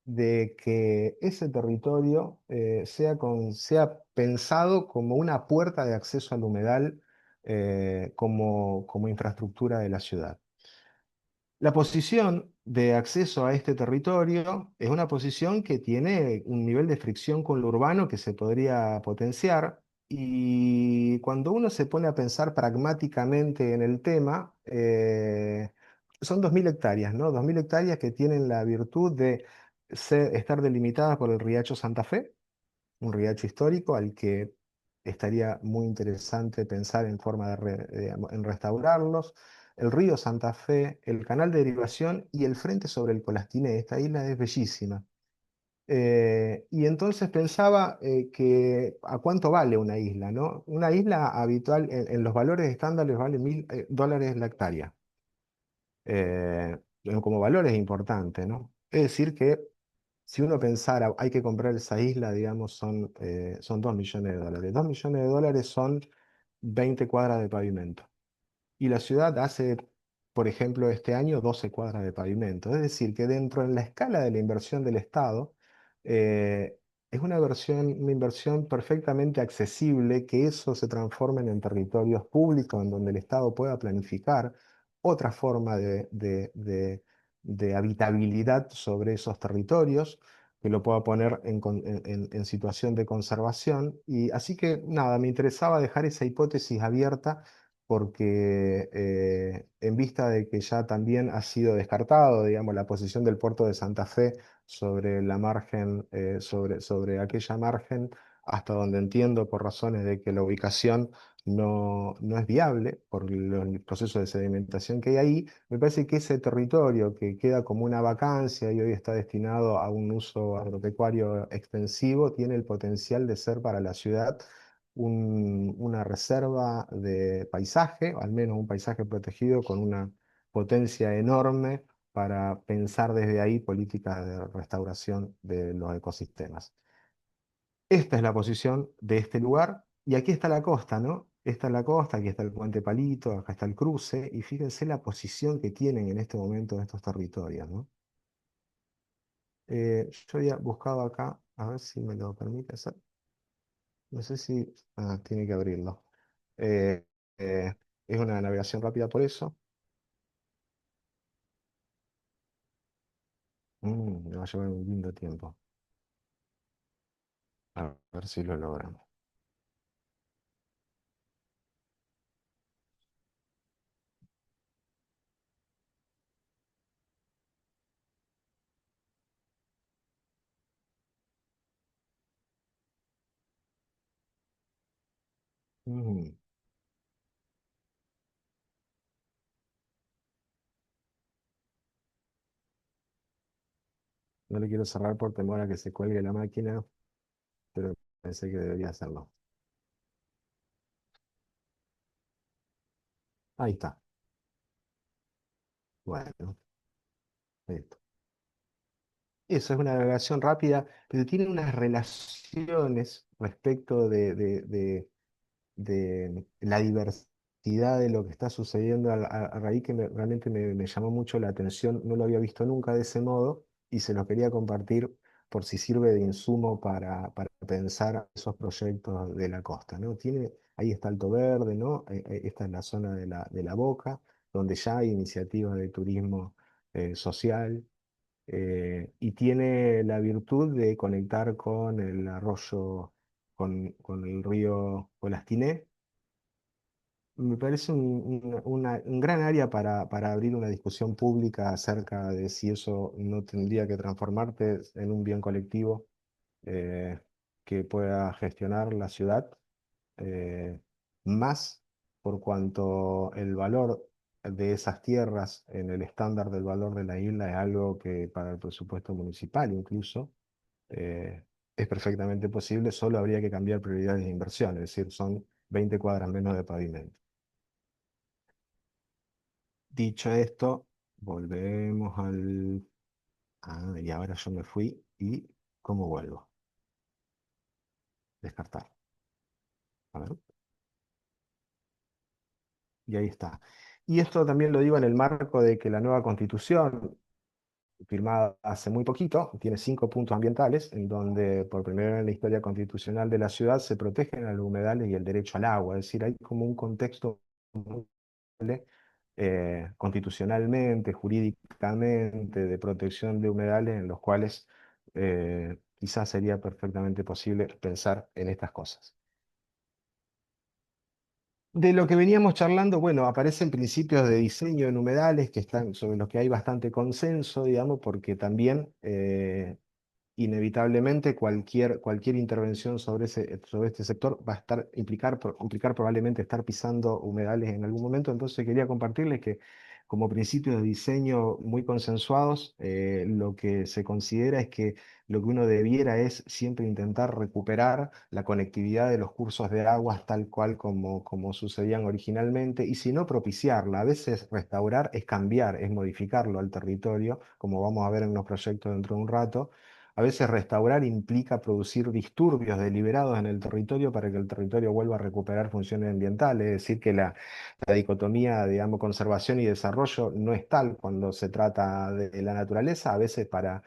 de que ese territorio sea pensado como una puerta de acceso al humedal, como infraestructura de la ciudad. La posición de acceso a este territorio es una posición que tiene un nivel de fricción con lo urbano que se podría potenciar, y cuando uno se pone a pensar pragmáticamente en el tema, son 2.000 hectáreas, ¿no? 2.000 hectáreas que tienen la virtud de estar delimitadas por el Riacho Santa Fe, un riacho histórico al que estaría muy interesante pensar en forma en restaurarlos, el río Santa Fe, el canal de derivación y el frente sobre el Colastiné. Esta isla es bellísima. Y entonces pensaba que a cuánto vale una isla, ¿no? Una isla habitual en los valores estándares vale $1.000 la hectárea. Como valor es importante, ¿no? Es decir que si uno pensara, hay que comprar esa isla, digamos, son $2 millones. $2 millones son 20 cuadras de pavimento. Y la ciudad hace, por ejemplo, este año 12 cuadras de pavimento. Es decir, que dentro de la escala de la inversión del Estado, eh, es una inversión perfectamente accesible, que eso se transforme en territorios públicos en donde el Estado pueda planificar otra forma de habitabilidad sobre esos territorios, que lo pueda poner en situación de conservación. Y así que nada, me interesaba dejar esa hipótesis abierta, porque en vista de que ya también ha sido descartado, digamos, la posición del puerto de Santa Fe sobre la margen, sobre aquella margen, hasta donde entiendo por razones de que la ubicación no es viable por el proceso de sedimentación que hay ahí, me parece que ese territorio que queda como una vacancia y hoy está destinado a un uso agropecuario extensivo, tiene el potencial de ser para la ciudad una reserva de paisaje, o al menos un paisaje protegido con una potencia enorme para pensar desde ahí políticas de restauración de los ecosistemas. Esta es la posición de este lugar, y aquí está la costa, ¿no? Esta es la costa, aquí está el Puente Palito, acá está el cruce, y fíjense la posición que tienen en este momento estos territorios, ¿no? Yo había buscado acá, a ver si me lo permite hacer. No sé si... tiene que abrirlo. Eh, eh, es una navegación rápida por eso. Me va a llevar un lindo tiempo. A ver si lo logramos. Mm, no le quiero cerrar por temor a que se cuelgue la máquina, pero pensé que debería hacerlo. Ahí está. Bueno, listo. Eso es una navegación rápida, pero tiene unas relaciones respecto de la diversidad de lo que está sucediendo a raíz que realmente me llamó mucho la atención. No lo había visto nunca de ese modo y se lo quería compartir por si sirve de insumo para pensar esos proyectos de la costa, ¿no? Ahí está Alto Verde, ¿no? Esta es la zona de la Boca, donde ya hay iniciativas de turismo social, y tiene la virtud de conectar con el arroyo, con el río Colastiné. Me parece un gran área para abrir una discusión pública acerca de si eso no tendría que transformarse en un bien colectivo, eh, que pueda gestionar la ciudad, eh, más por cuanto el valor de esas tierras en el estándar del valor de la isla es algo que para el presupuesto municipal incluso, eh, es perfectamente posible, solo habría que cambiar prioridades de inversión, es decir, son 20 cuadras menos de pavimento. Dicho esto, volvemos al... Ah, y ahora yo me fui y ¿cómo vuelvo? Descartar. A ver. Y ahí está. Y esto también lo digo en el marco de que la nueva constitución, firmada hace muy poquito, tiene 5 puntos ambientales, en donde por primera vez en la historia constitucional de la ciudad se protegen a los humedales y el derecho al agua. Es decir, hay como un contexto muy amable, constitucionalmente, jurídicamente, de protección de humedales en los cuales quizás sería perfectamente posible pensar en estas cosas. De lo que veníamos charlando, bueno, aparecen principios de diseño en humedales que están, sobre los que hay bastante consenso, digamos, porque también inevitablemente cualquier intervención sobre este sector va a implicar probablemente estar pisando humedales en algún momento. Entonces quería compartirles que como principios de diseño muy consensuados, lo que se considera es que lo que uno debiera es siempre intentar recuperar la conectividad de los cursos de aguas tal cual como sucedían originalmente, y si no propiciarla. A veces restaurar es cambiar, es modificarlo al territorio, como vamos a ver en los proyectos dentro de un rato. A veces restaurar implica producir disturbios deliberados en el territorio para que el territorio vuelva a recuperar funciones ambientales. Es decir, que la dicotomía, digamos, conservación y desarrollo no es tal cuando se trata de la naturaleza. A veces para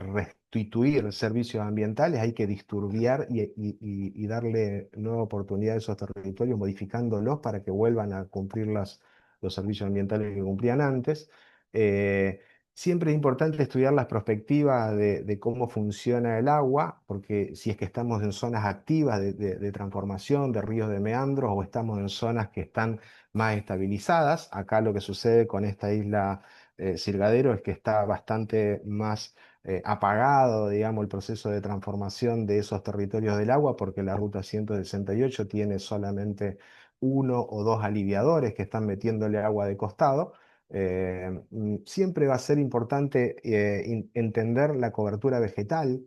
restituir servicios ambientales hay que disturbiar y darle nueva oportunidad a esos territorios, modificándolos para que vuelvan a cumplir los servicios ambientales que cumplían antes. Eh, Siempre es importante estudiar las perspectivas de cómo funciona el agua, porque si es que estamos en zonas activas de transformación, de ríos de meandros, o estamos en zonas que están más estabilizadas. Acá lo que sucede con esta isla Sirgadero es que está bastante más apagado, digamos, el proceso de transformación de esos territorios del agua, porque la ruta 168 tiene solamente uno o dos aliviadores que están metiéndole agua de costado. Siempre va a ser importante entender la cobertura vegetal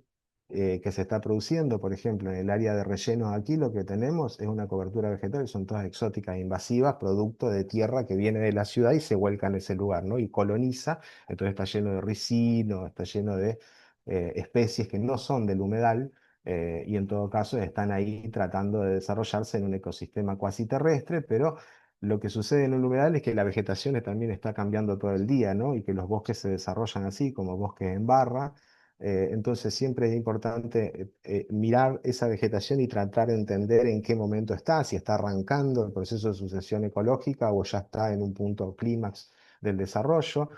que se está produciendo. Por ejemplo, en el área de rellenos aquí lo que tenemos es una cobertura vegetal, son todas exóticas e invasivas, producto de tierra que viene de la ciudad y se vuelca en ese lugar, ¿no? Y coloniza, entonces está lleno de ricino, está lleno de especies que no son del humedal. Y en todo caso están ahí tratando de desarrollarse en un ecosistema cuasi terrestre, pero lo que sucede en un humedal es que la vegetación también está cambiando todo el día, ¿no? Y que los bosques se desarrollan así, como bosques en barra. Entonces siempre es importante mirar esa vegetación y tratar de entender en qué momento está, si está arrancando el proceso de sucesión ecológica o ya está en un punto clímax del desarrollo.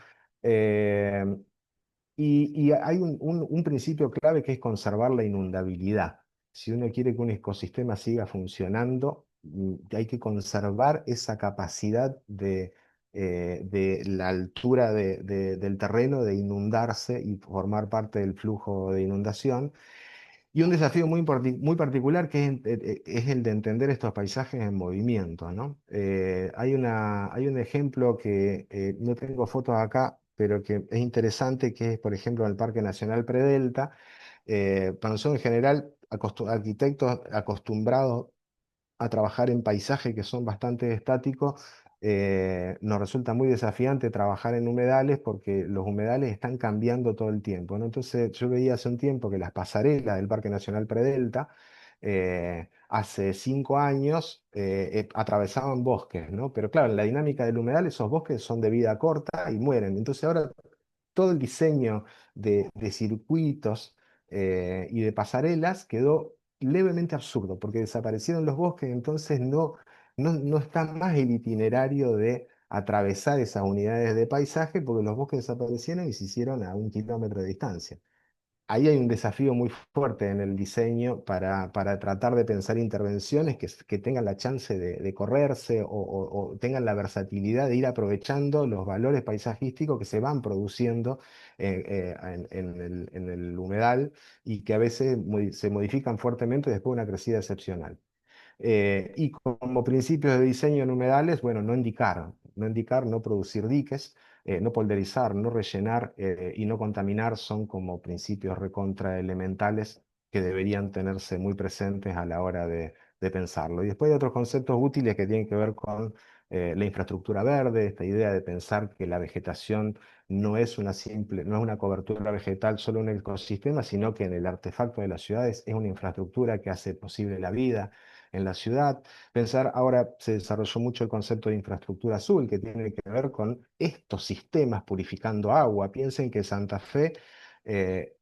Eh, y hay un principio clave que es conservar la inundabilidad. Si uno quiere que un ecosistema siga funcionando, hay que conservar esa capacidad de la altura del terreno de inundarse y formar parte del flujo de inundación. Y un desafío muy particular que es el de entender estos paisajes en movimiento, ¿no? Hay un ejemplo que no tengo fotos acá, pero que es interesante, que es, por ejemplo, en el Parque Nacional Predelta. Son en general arquitectos acostumbrados a trabajar en paisajes que son bastante estáticos. Nos resulta muy desafiante trabajar en humedales porque los humedales están cambiando todo el tiempo, ¿no? Entonces yo veía hace un tiempo que las pasarelas del Parque Nacional Predelta, hace 5 años, atravesaban bosques, ¿no? Pero claro, en la dinámica del humedal esos bosques son de vida corta y mueren. Entonces ahora todo el diseño de circuitos y de pasarelas quedó levemente absurdo, porque desaparecieron los bosques, entonces no está más el itinerario de atravesar esas unidades de paisaje, porque los bosques desaparecieron y se hicieron a 1 kilómetro de distancia. Ahí hay un desafío muy fuerte en el diseño para tratar de pensar intervenciones que tengan la chance de correrse o tengan la versatilidad de ir aprovechando los valores paisajísticos que se van produciendo en el humedal y que a veces se modifican fuertemente después de una crecida excepcional. Y como principios de diseño en humedales, bueno, no indicar, no producir diques, no polderizar, no rellenar y no contaminar son como principios recontra elementales que deberían tenerse muy presentes a la hora de pensarlo. Y después hay otros conceptos útiles que tienen que ver con la infraestructura verde, esta idea de pensar que la vegetación no es una cobertura vegetal solo en el ecosistema, sino que en el artefacto de las ciudades es una infraestructura que hace posible la vida en la ciudad. Pensar, ahora se desarrolló mucho el concepto de infraestructura azul, que tiene que ver con estos sistemas purificando agua. Piensen que Santa Fe eh,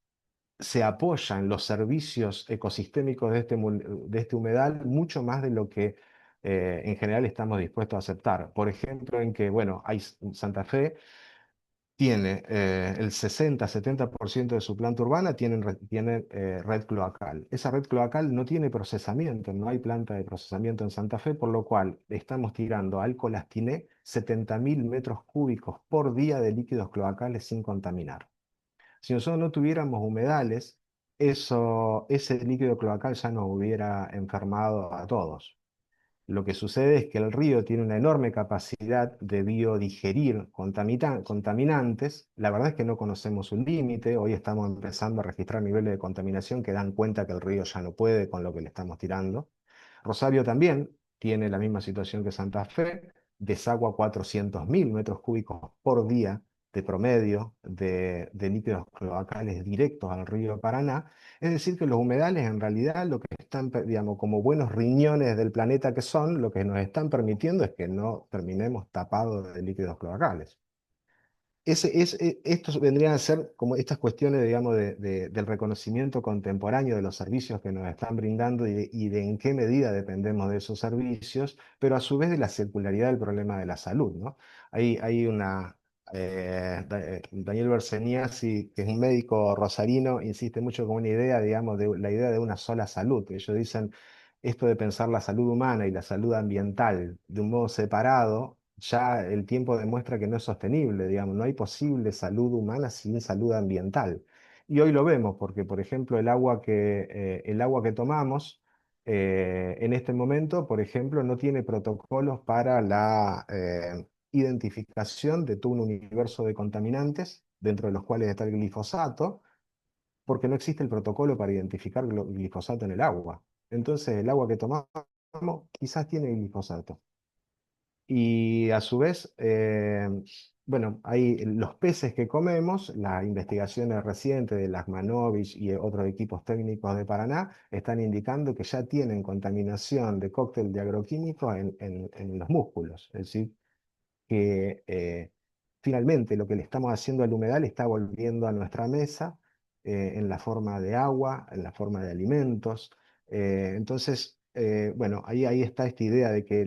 se apoya en los servicios ecosistémicos de este humedal mucho más de lo que en general estamos dispuestos a aceptar. Por ejemplo, en que, bueno, Santa Fe tiene el 60-70% de su planta urbana tiene red cloacal. Esa red cloacal no tiene procesamiento, no hay planta de procesamiento en Santa Fe, por lo cual estamos tirando al Colastiné 70.000 metros cúbicos por día de líquidos cloacales sin contaminar. Si nosotros no tuviéramos humedales, ese líquido cloacal ya nos hubiera enfermado a todos. Lo que sucede es que el río tiene una enorme capacidad de biodigerir contaminantes. La verdad es que no conocemos un límite. Hoy estamos empezando a registrar niveles de contaminación que dan cuenta que el río ya no puede con lo que le estamos tirando. Rosario también tiene la misma situación que Santa Fe, desagua 400.000 metros cúbicos por día de promedio de líquidos cloacales directos al río Paraná. Es decir, que los humedales en realidad lo que están, digamos, como buenos riñones del planeta que son, lo que nos están permitiendo es que no terminemos tapados de líquidos cloacales. Estos vendrían a ser como estas cuestiones, digamos, del reconocimiento contemporáneo de los servicios que nos están brindando y de en qué medida dependemos de esos servicios, pero a su vez de la circularidad del problema de la salud, ¿no? Hay Daniel Berseniasi, que es un médico rosarino, insiste mucho con una idea, digamos, de la idea de una sola salud. Ellos dicen, esto de pensar la salud humana y la salud ambiental de un modo separado, ya el tiempo demuestra que no es sostenible, digamos, no hay posible salud humana sin salud ambiental. Y hoy lo vemos porque, por ejemplo, el agua que tomamos en este momento, por ejemplo, no tiene protocolos para la identificación de todo un universo de contaminantes, dentro de los cuales está el glifosato, porque no existe el protocolo para identificar glifosato en el agua. Entonces, el agua que tomamos quizás tiene glifosato. Y a su vez, bueno, hay los peces que comemos, las investigaciones recientes de las Manovich y otros equipos técnicos de Paraná están indicando que ya tienen contaminación de cóctel de agroquímicos en los músculos. Es decir, que finalmente lo que le estamos haciendo al humedal está volviendo a nuestra mesa en la forma de agua, en la forma de alimentos. Entonces, bueno, ahí está esta idea de que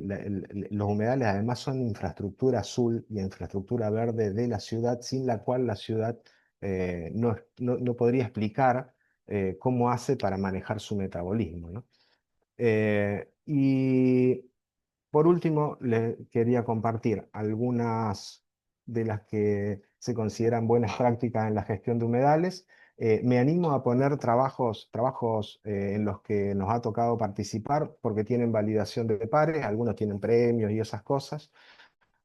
los humedales además son infraestructura azul y infraestructura verde de la ciudad, sin la cual la ciudad no podría explicar cómo hace para manejar su metabolismo, ¿no? Y por último, le quería compartir algunas de las que se consideran buenas prácticas en la gestión de humedales. Me animo a poner trabajos en los que nos ha tocado participar porque tienen validación de pares, algunos tienen premios y esas cosas,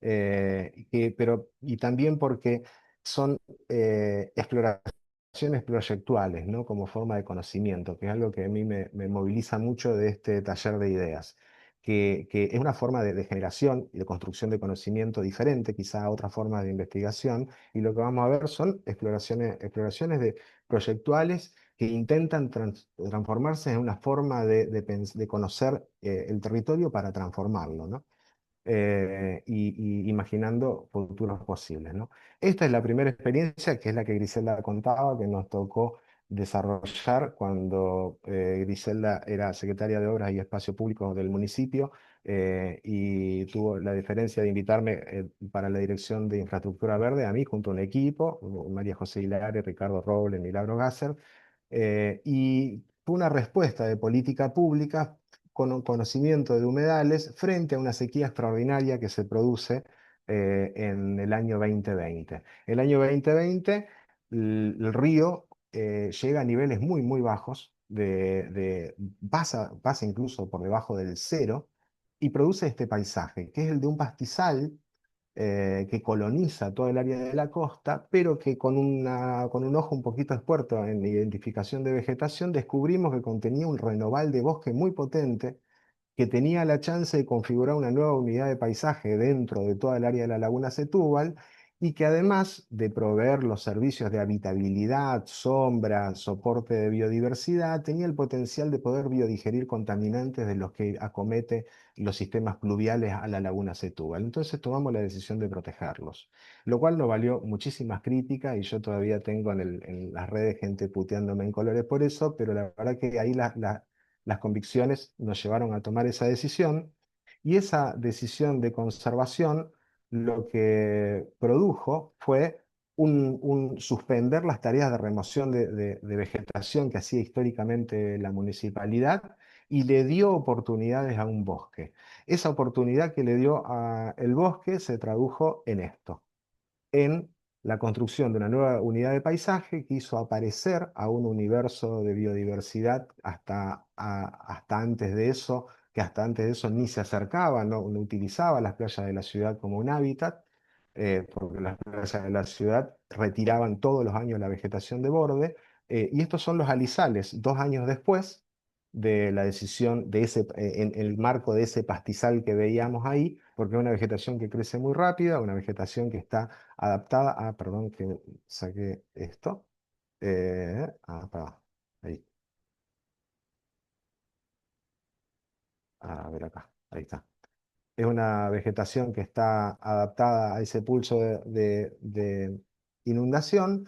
y también porque son exploraciones proyectuales, ¿no? Como forma de conocimiento, que es algo que a mí me moviliza mucho de este taller de ideas, que es una forma de generación y de construcción de conocimiento diferente, quizá a otras formas de investigación, y lo que vamos a ver son exploraciones proyectuales que intentan transformarse en una forma de conocer el territorio para transformarlo, ¿no? Y imaginando futuros posibles, ¿no? Esta es la primera experiencia, que es la que Griselda contaba, que nos tocó desarrollar cuando Griselda era secretaria de Obras y Espacio Público del municipio, y tuvo la diferencia de invitarme para la Dirección de Infraestructura Verde, a mí junto a un equipo, María José Hilare, Ricardo Roble, Milagro Gasser, y fue una respuesta de política pública con un conocimiento de humedales frente a una sequía extraordinaria que se produce en el año 2020. El año 2020, el río llega a niveles muy, muy bajos, pasa incluso por debajo del cero, y produce este paisaje, que es el de un pastizal que coloniza todo el área de la costa, pero que con un ojo un poquito expuesto en identificación de vegetación, descubrimos que contenía un renoval de bosque muy potente, que tenía la chance de configurar una nueva unidad de paisaje dentro de toda el área de la laguna Setúbal, y que además de proveer los servicios de habitabilidad, sombra, soporte de biodiversidad, tenía el potencial de poder biodigerir contaminantes de los que acomete los sistemas pluviales a la laguna Setúbal. Entonces tomamos la decisión de protegerlos, lo cual nos valió muchísimas críticas, y yo todavía tengo en las redes gente puteándome en colores por eso, pero la verdad que ahí las convicciones nos llevaron a tomar esa decisión, y esa decisión de conservación lo que produjo fue un suspender las tareas de remoción de vegetación que hacía históricamente la municipalidad, y le dio oportunidades a un bosque. Esa oportunidad que le dio el bosque se tradujo en esto, en la construcción de una nueva unidad de paisaje que hizo aparecer a un universo de biodiversidad hasta antes de eso, que hasta antes de eso ni se acercaba, no utilizaba las playas de la ciudad como un hábitat, porque las playas de la ciudad retiraban todos los años la vegetación de borde, y estos son los alizales, 2 años después de la decisión en el marco de ese pastizal que veíamos ahí, porque es una vegetación que crece muy rápida, una vegetación que está adaptada a, perdón que saqué esto, ahí, a ver acá, ahí está. Es una vegetación que está adaptada a ese pulso de inundación.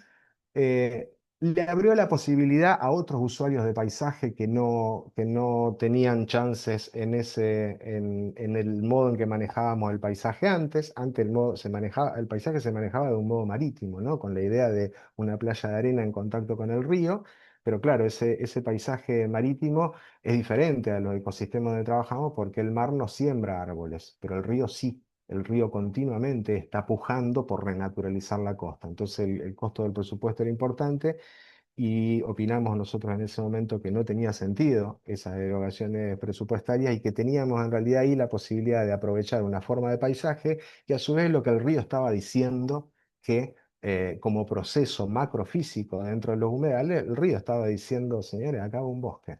Le abrió la posibilidad a otros usuarios de paisaje que no tenían chances en el modo en que manejábamos el paisaje antes. Antes el paisaje se manejaba de un modo marítimo, ¿no? Con la idea de una playa de arena en contacto con el río. Pero claro, ese paisaje marítimo es diferente a los ecosistemas donde trabajamos, porque el mar no siembra árboles, pero el río sí. El río continuamente está pujando por renaturalizar la costa. Entonces el costo del presupuesto era importante, y opinamos nosotros en ese momento que no tenía sentido esas derogaciones presupuestarias, y que teníamos en realidad ahí la posibilidad de aprovechar una forma de paisaje que a su vez lo que el río estaba diciendo, que como proceso macrofísico dentro de los humedales, el río estaba diciendo, señores, acá va un bosque.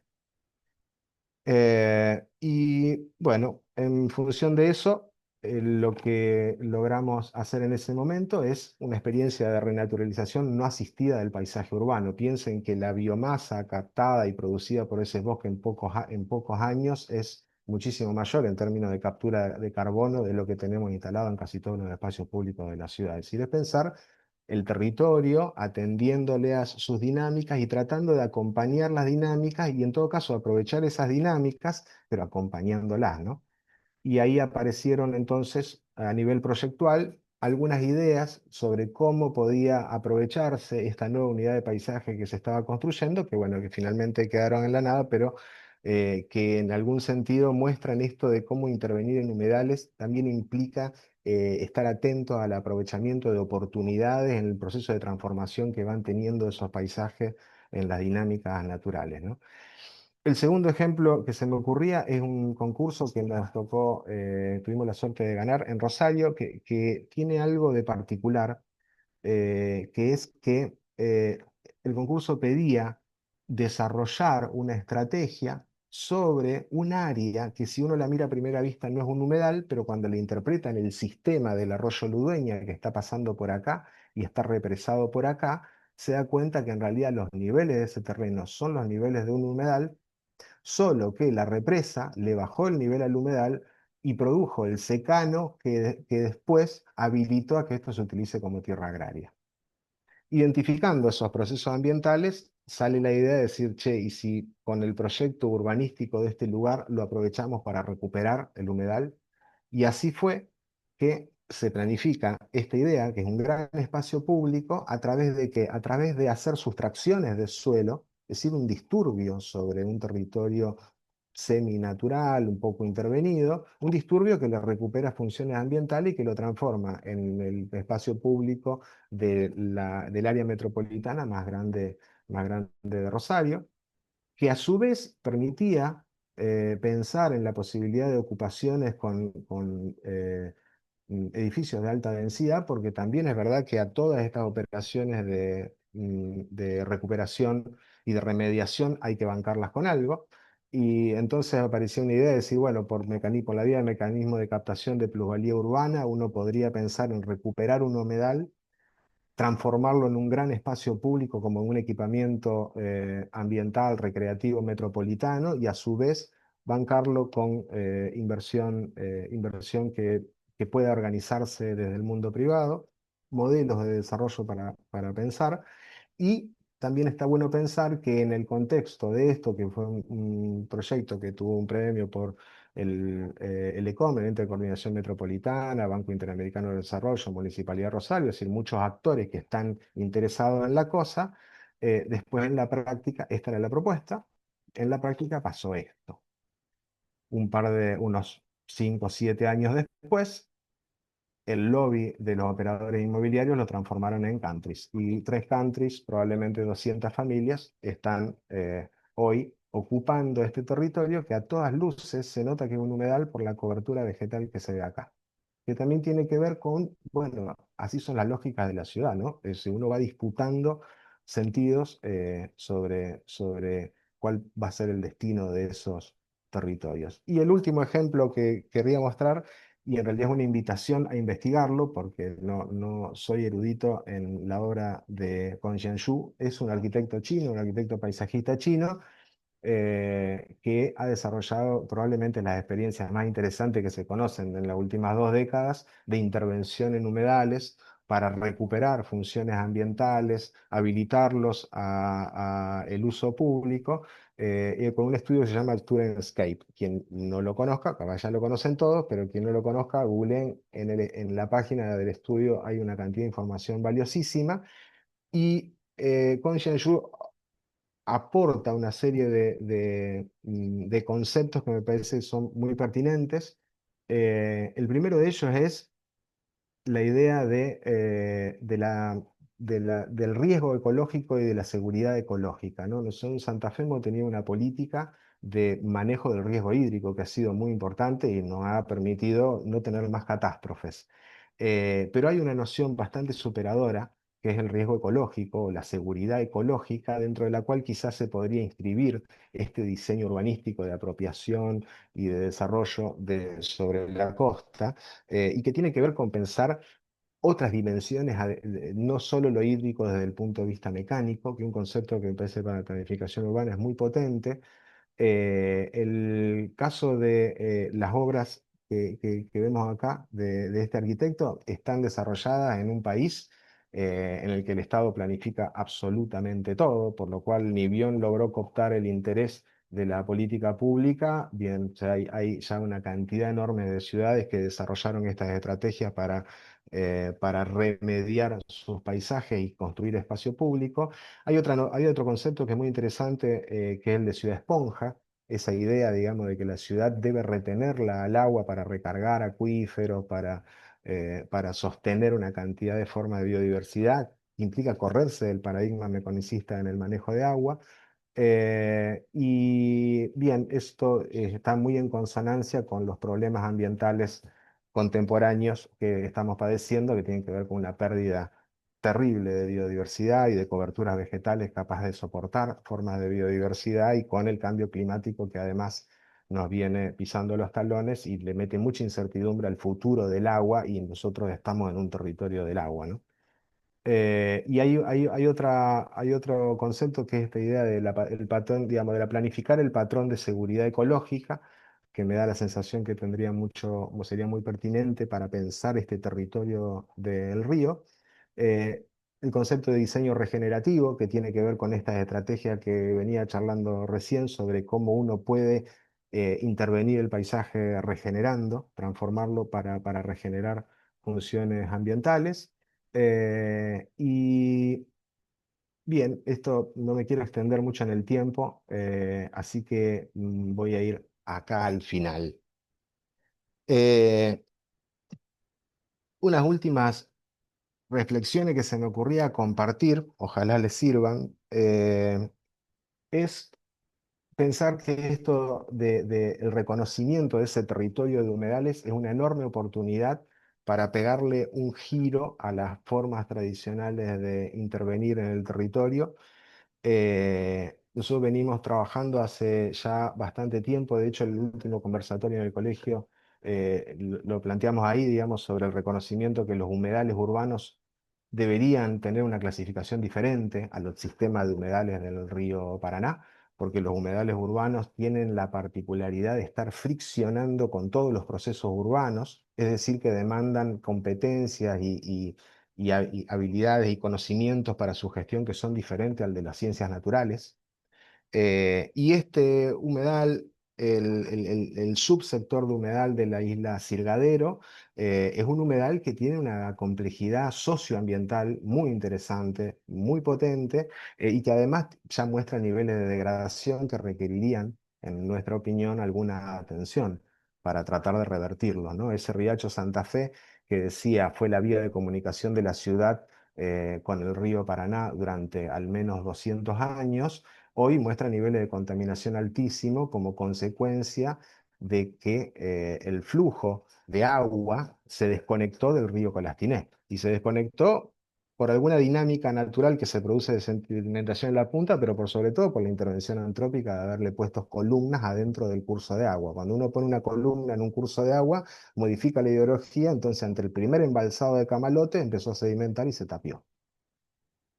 Y bueno, en función de eso, lo que logramos hacer en ese momento es una experiencia de renaturalización no asistida del paisaje urbano. Piensen que la biomasa captada y producida por ese bosque en pocos años es muchísimo mayor en términos de captura de carbono de lo que tenemos instalado en casi todos los espacios públicos de la ciudad. Es decir, es pensar el territorio, atendiéndole a sus dinámicas y tratando de acompañar las dinámicas, y en todo caso aprovechar esas dinámicas, pero acompañándolas, ¿no? Y ahí aparecieron entonces a nivel proyectual algunas ideas sobre cómo podía aprovecharse esta nueva unidad de paisaje que se estaba construyendo, que bueno, que finalmente quedaron en la nada, pero que en algún sentido muestran esto de cómo intervenir en humedales también implica estar atento al aprovechamiento de oportunidades en el proceso de transformación que van teniendo esos paisajes en las dinámicas naturales, ¿no? El segundo ejemplo que se me ocurría es un concurso que nos tocó, tuvimos la suerte de ganar en Rosario, que tiene algo de particular, que es que el concurso pedía desarrollar una estrategia sobre un área que si uno la mira a primera vista no es un humedal, pero cuando la interpreta en el sistema del arroyo Ludueña que está pasando por acá y está represado por acá, se da cuenta que en realidad los niveles de ese terreno son los niveles de un humedal, solo que la represa le bajó el nivel al humedal y produjo el secano que después habilitó a que esto se utilice como tierra agraria. Identificando esos procesos ambientales, sale la idea de decir, che, ¿y si con el proyecto urbanístico de este lugar lo aprovechamos para recuperar el humedal? Y así fue que se planifica esta idea, que es un gran espacio público, a través de que, a través de hacer sustracciones de suelo, es decir, un disturbio sobre un territorio seminatural, un poco intervenido, un disturbio que le recupera funciones ambientales y que lo transforma en el espacio público del área metropolitana más grande de Rosario, que a su vez permitía pensar en la posibilidad de ocupaciones con edificios de alta densidad, porque también es verdad que a todas estas operaciones de recuperación y de remediación hay que bancarlas con algo. Y entonces apareció una idea de decir, bueno, por la vía de mecanismo de captación de plusvalía urbana, uno podría pensar en recuperar un humedal, transformarlo en un gran espacio público como un equipamiento ambiental, recreativo, metropolitano, y a su vez bancarlo con inversión que pueda organizarse desde el mundo privado, modelos de desarrollo para pensar. Y también está bueno pensar que en el contexto de esto, que fue un proyecto que tuvo un premio por el ECOM, el Ente de Coordinación Metropolitana, Banco Interamericano de Desarrollo, Municipalidad de Rosario, es decir, muchos actores que están interesados en la cosa, después en la práctica, esta era la propuesta, en la práctica pasó esto. Unos 5 o 7 años después, el lobby de los operadores inmobiliarios lo transformaron en countries. Y 3 countries, probablemente 200 familias, están hoy ocupando este territorio que a todas luces se nota que es un humedal por la cobertura vegetal que se ve acá. Que también tiene que ver con, bueno, así son las lógicas de la ciudad, ¿no? Es decir, uno va disputando sentidos sobre cuál va a ser el destino de esos territorios. Y el último ejemplo que querría mostrar, y en realidad es una invitación a investigarlo, porque no soy erudito en la obra de Kong Xianxu, es un arquitecto chino, un arquitecto paisajista chino, que ha desarrollado probablemente las experiencias más interesantes que se conocen en las últimas 2 décadas de intervención en humedales para recuperar funciones ambientales, habilitarlos a el uso público, con un estudio que se llama Turenscape. Quien no lo conozca, capaz ya lo conocen todos, pero quien no lo conozca, googleen en la página del estudio, hay una cantidad de información valiosísima. Y Conscientious aporta una serie de conceptos que me parece son muy pertinentes. El primero de ellos es la idea del riesgo ecológico y de la seguridad ecológica, ¿no? Nosotros en Santa Fe hemos tenido una política de manejo del riesgo hídrico que ha sido muy importante y nos ha permitido no tener más catástrofes. Pero hay una noción bastante superadora, que es el riesgo ecológico o la seguridad ecológica, dentro de la cual quizás se podría inscribir este diseño urbanístico de apropiación y de desarrollo sobre la costa, y que tiene que ver con pensar otras dimensiones, no solo lo hídrico desde el punto de vista mecánico, que es un concepto que me parece para la planificación urbana es muy potente. El caso de las obras que vemos acá de este arquitecto están desarrolladas en un país en el que el Estado planifica absolutamente todo, por lo cual ni bien logró cooptar el interés de la política pública, bien, o sea, hay ya una cantidad enorme de ciudades que desarrollaron estas estrategias para remediar sus paisajes y construir espacio público. Hay otro concepto que es muy interesante, que es el de ciudad esponja, esa idea, digamos, de que la ciudad debe retenerla al agua para recargar acuíferos, para sostener una cantidad de formas de biodiversidad, implica correrse del paradigma mecanicista en el manejo de agua. Y bien, esto está muy en consonancia con los problemas ambientales contemporáneos que estamos padeciendo, que tienen que ver con una pérdida terrible de biodiversidad y de coberturas vegetales capaces de soportar formas de biodiversidad, y con el cambio climático que además nos viene pisando los talones y le mete mucha incertidumbre al futuro del agua, y nosotros estamos en un territorio del agua, ¿no? Y hay otro concepto, que es esta idea de el patrón, digamos, de la planificar el patrón de seguridad ecológica, que me da la sensación que tendría mucho, o sería muy pertinente para pensar este territorio del río. Eh, el concepto de diseño regenerativo, que tiene que ver con estas estrategias que venía charlando recién sobre cómo uno puede intervenir el paisaje regenerando, transformarlo para regenerar funciones ambientales. Y bien, esto no me quiero extender mucho en el tiempo, así que voy a ir acá al final. Eh, unas últimas reflexiones que se me ocurría compartir, ojalá les sirvan, es pensar que esto el reconocimiento de ese territorio de humedales es una enorme oportunidad para pegarle un giro a las formas tradicionales de intervenir en el territorio. Nosotros venimos trabajando hace ya bastante tiempo. De hecho, el último conversatorio en el colegio lo planteamos ahí, digamos, sobre el reconocimiento que los humedales urbanos deberían tener una clasificación diferente a los sistemas de humedales del río Paraná, porque los humedales urbanos tienen la particularidad de estar friccionando con todos los procesos urbanos, es decir, que demandan competencias y habilidades y conocimientos para su gestión que son diferentes al de las ciencias naturales. Y este humedal, el subsector de humedal de la isla Sirgadero, es un humedal que tiene una complejidad socioambiental muy interesante, muy potente, y que además ya muestra niveles de degradación que requerirían, en nuestra opinión, alguna atención para tratar de revertirlo, ¿no? Ese riacho Santa Fe, que decía fue la vía de comunicación de la ciudad con el río Paraná durante al menos 200 años, hoy muestra niveles de contaminación altísimo como consecuencia de que el flujo de agua se desconectó del río Colastiné, y se desconectó por alguna dinámica natural que se produce de sedimentación en la punta, pero por sobre todo por la intervención antrópica de haberle puesto columnas adentro del curso de agua. Cuando uno pone una columna en un curso de agua, modifica la hidrología, entonces ante el primer embalsado de Camalote empezó a sedimentar y se tapió.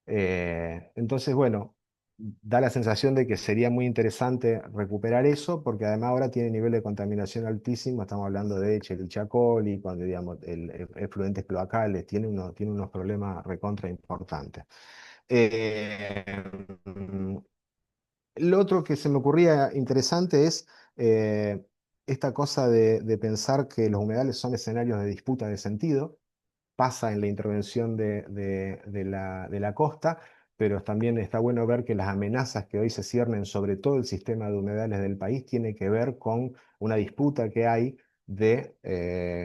Entonces, bueno, da la sensación de que sería muy interesante recuperar eso, porque además ahora tiene nivel de contaminación altísimo. Estamos hablando de Escherichia coli, cuando digamos efluentes cloacales, tiene unos problemas recontra importantes. Eh, lo otro que se me ocurría interesante es esta cosa de pensar que los humedales son escenarios de disputa de sentido. Pasa en la intervención de la costa, pero también está bueno ver que las amenazas que hoy se ciernen sobre todo el sistema de humedales del país tiene que ver con una disputa que hay de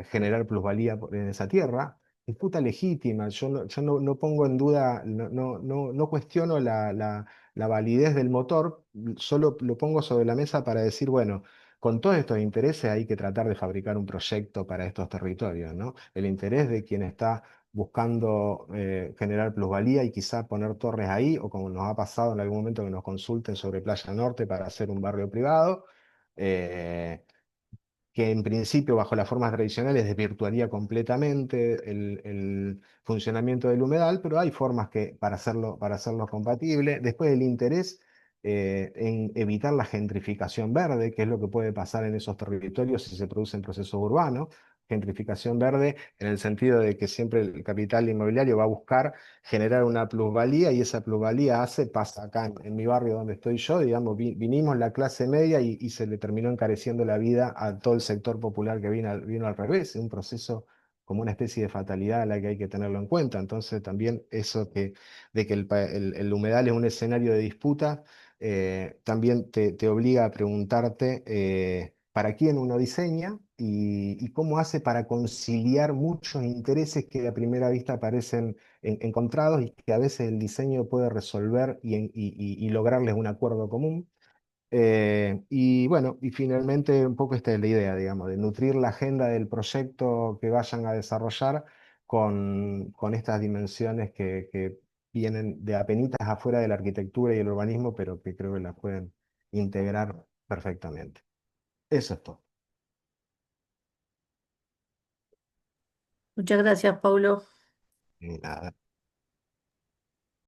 generar plusvalía en esa tierra. Disputa legítima. Yo no pongo en duda, no cuestiono la validez del motor, solo lo pongo sobre la mesa para decir, bueno, con todos estos intereses hay que tratar de fabricar un proyecto para estos territorios, ¿no? El interés de quien está buscando generar plusvalía y quizá poner torres ahí, o como nos ha pasado en algún momento que nos consulten sobre Playa Norte para hacer un barrio privado, eh, que en principio bajo las formas tradicionales desvirtuaría completamente el funcionamiento del humedal, pero hay formas para hacerlo compatible. Después el interés en evitar la gentrificación verde, que es lo que puede pasar en esos territorios si se producen procesos urbanos. Gentrificación verde en el sentido de que siempre el capital inmobiliario va a buscar generar una plusvalía, y esa plusvalía pasa acá en mi barrio donde estoy yo, digamos, vinimos la clase media y se le terminó encareciendo la vida a todo el sector popular que vino al revés. Es un proceso como una especie de fatalidad a la que hay que tenerlo en cuenta. Entonces también eso de que el humedal es un escenario de disputa, también te obliga a preguntarte para quién uno diseña y cómo hace para conciliar muchos intereses que a primera vista parecen encontrados y que a veces el diseño puede resolver y lograrles un acuerdo común. Y bueno, y finalmente un poco esta es la idea, digamos, de nutrir la agenda del proyecto que vayan a desarrollar con estas dimensiones que vienen de apenitas afuera de la arquitectura y el urbanismo, pero que creo que las pueden integrar perfectamente. Eso es todo. Muchas gracias, Paulo. Y nada.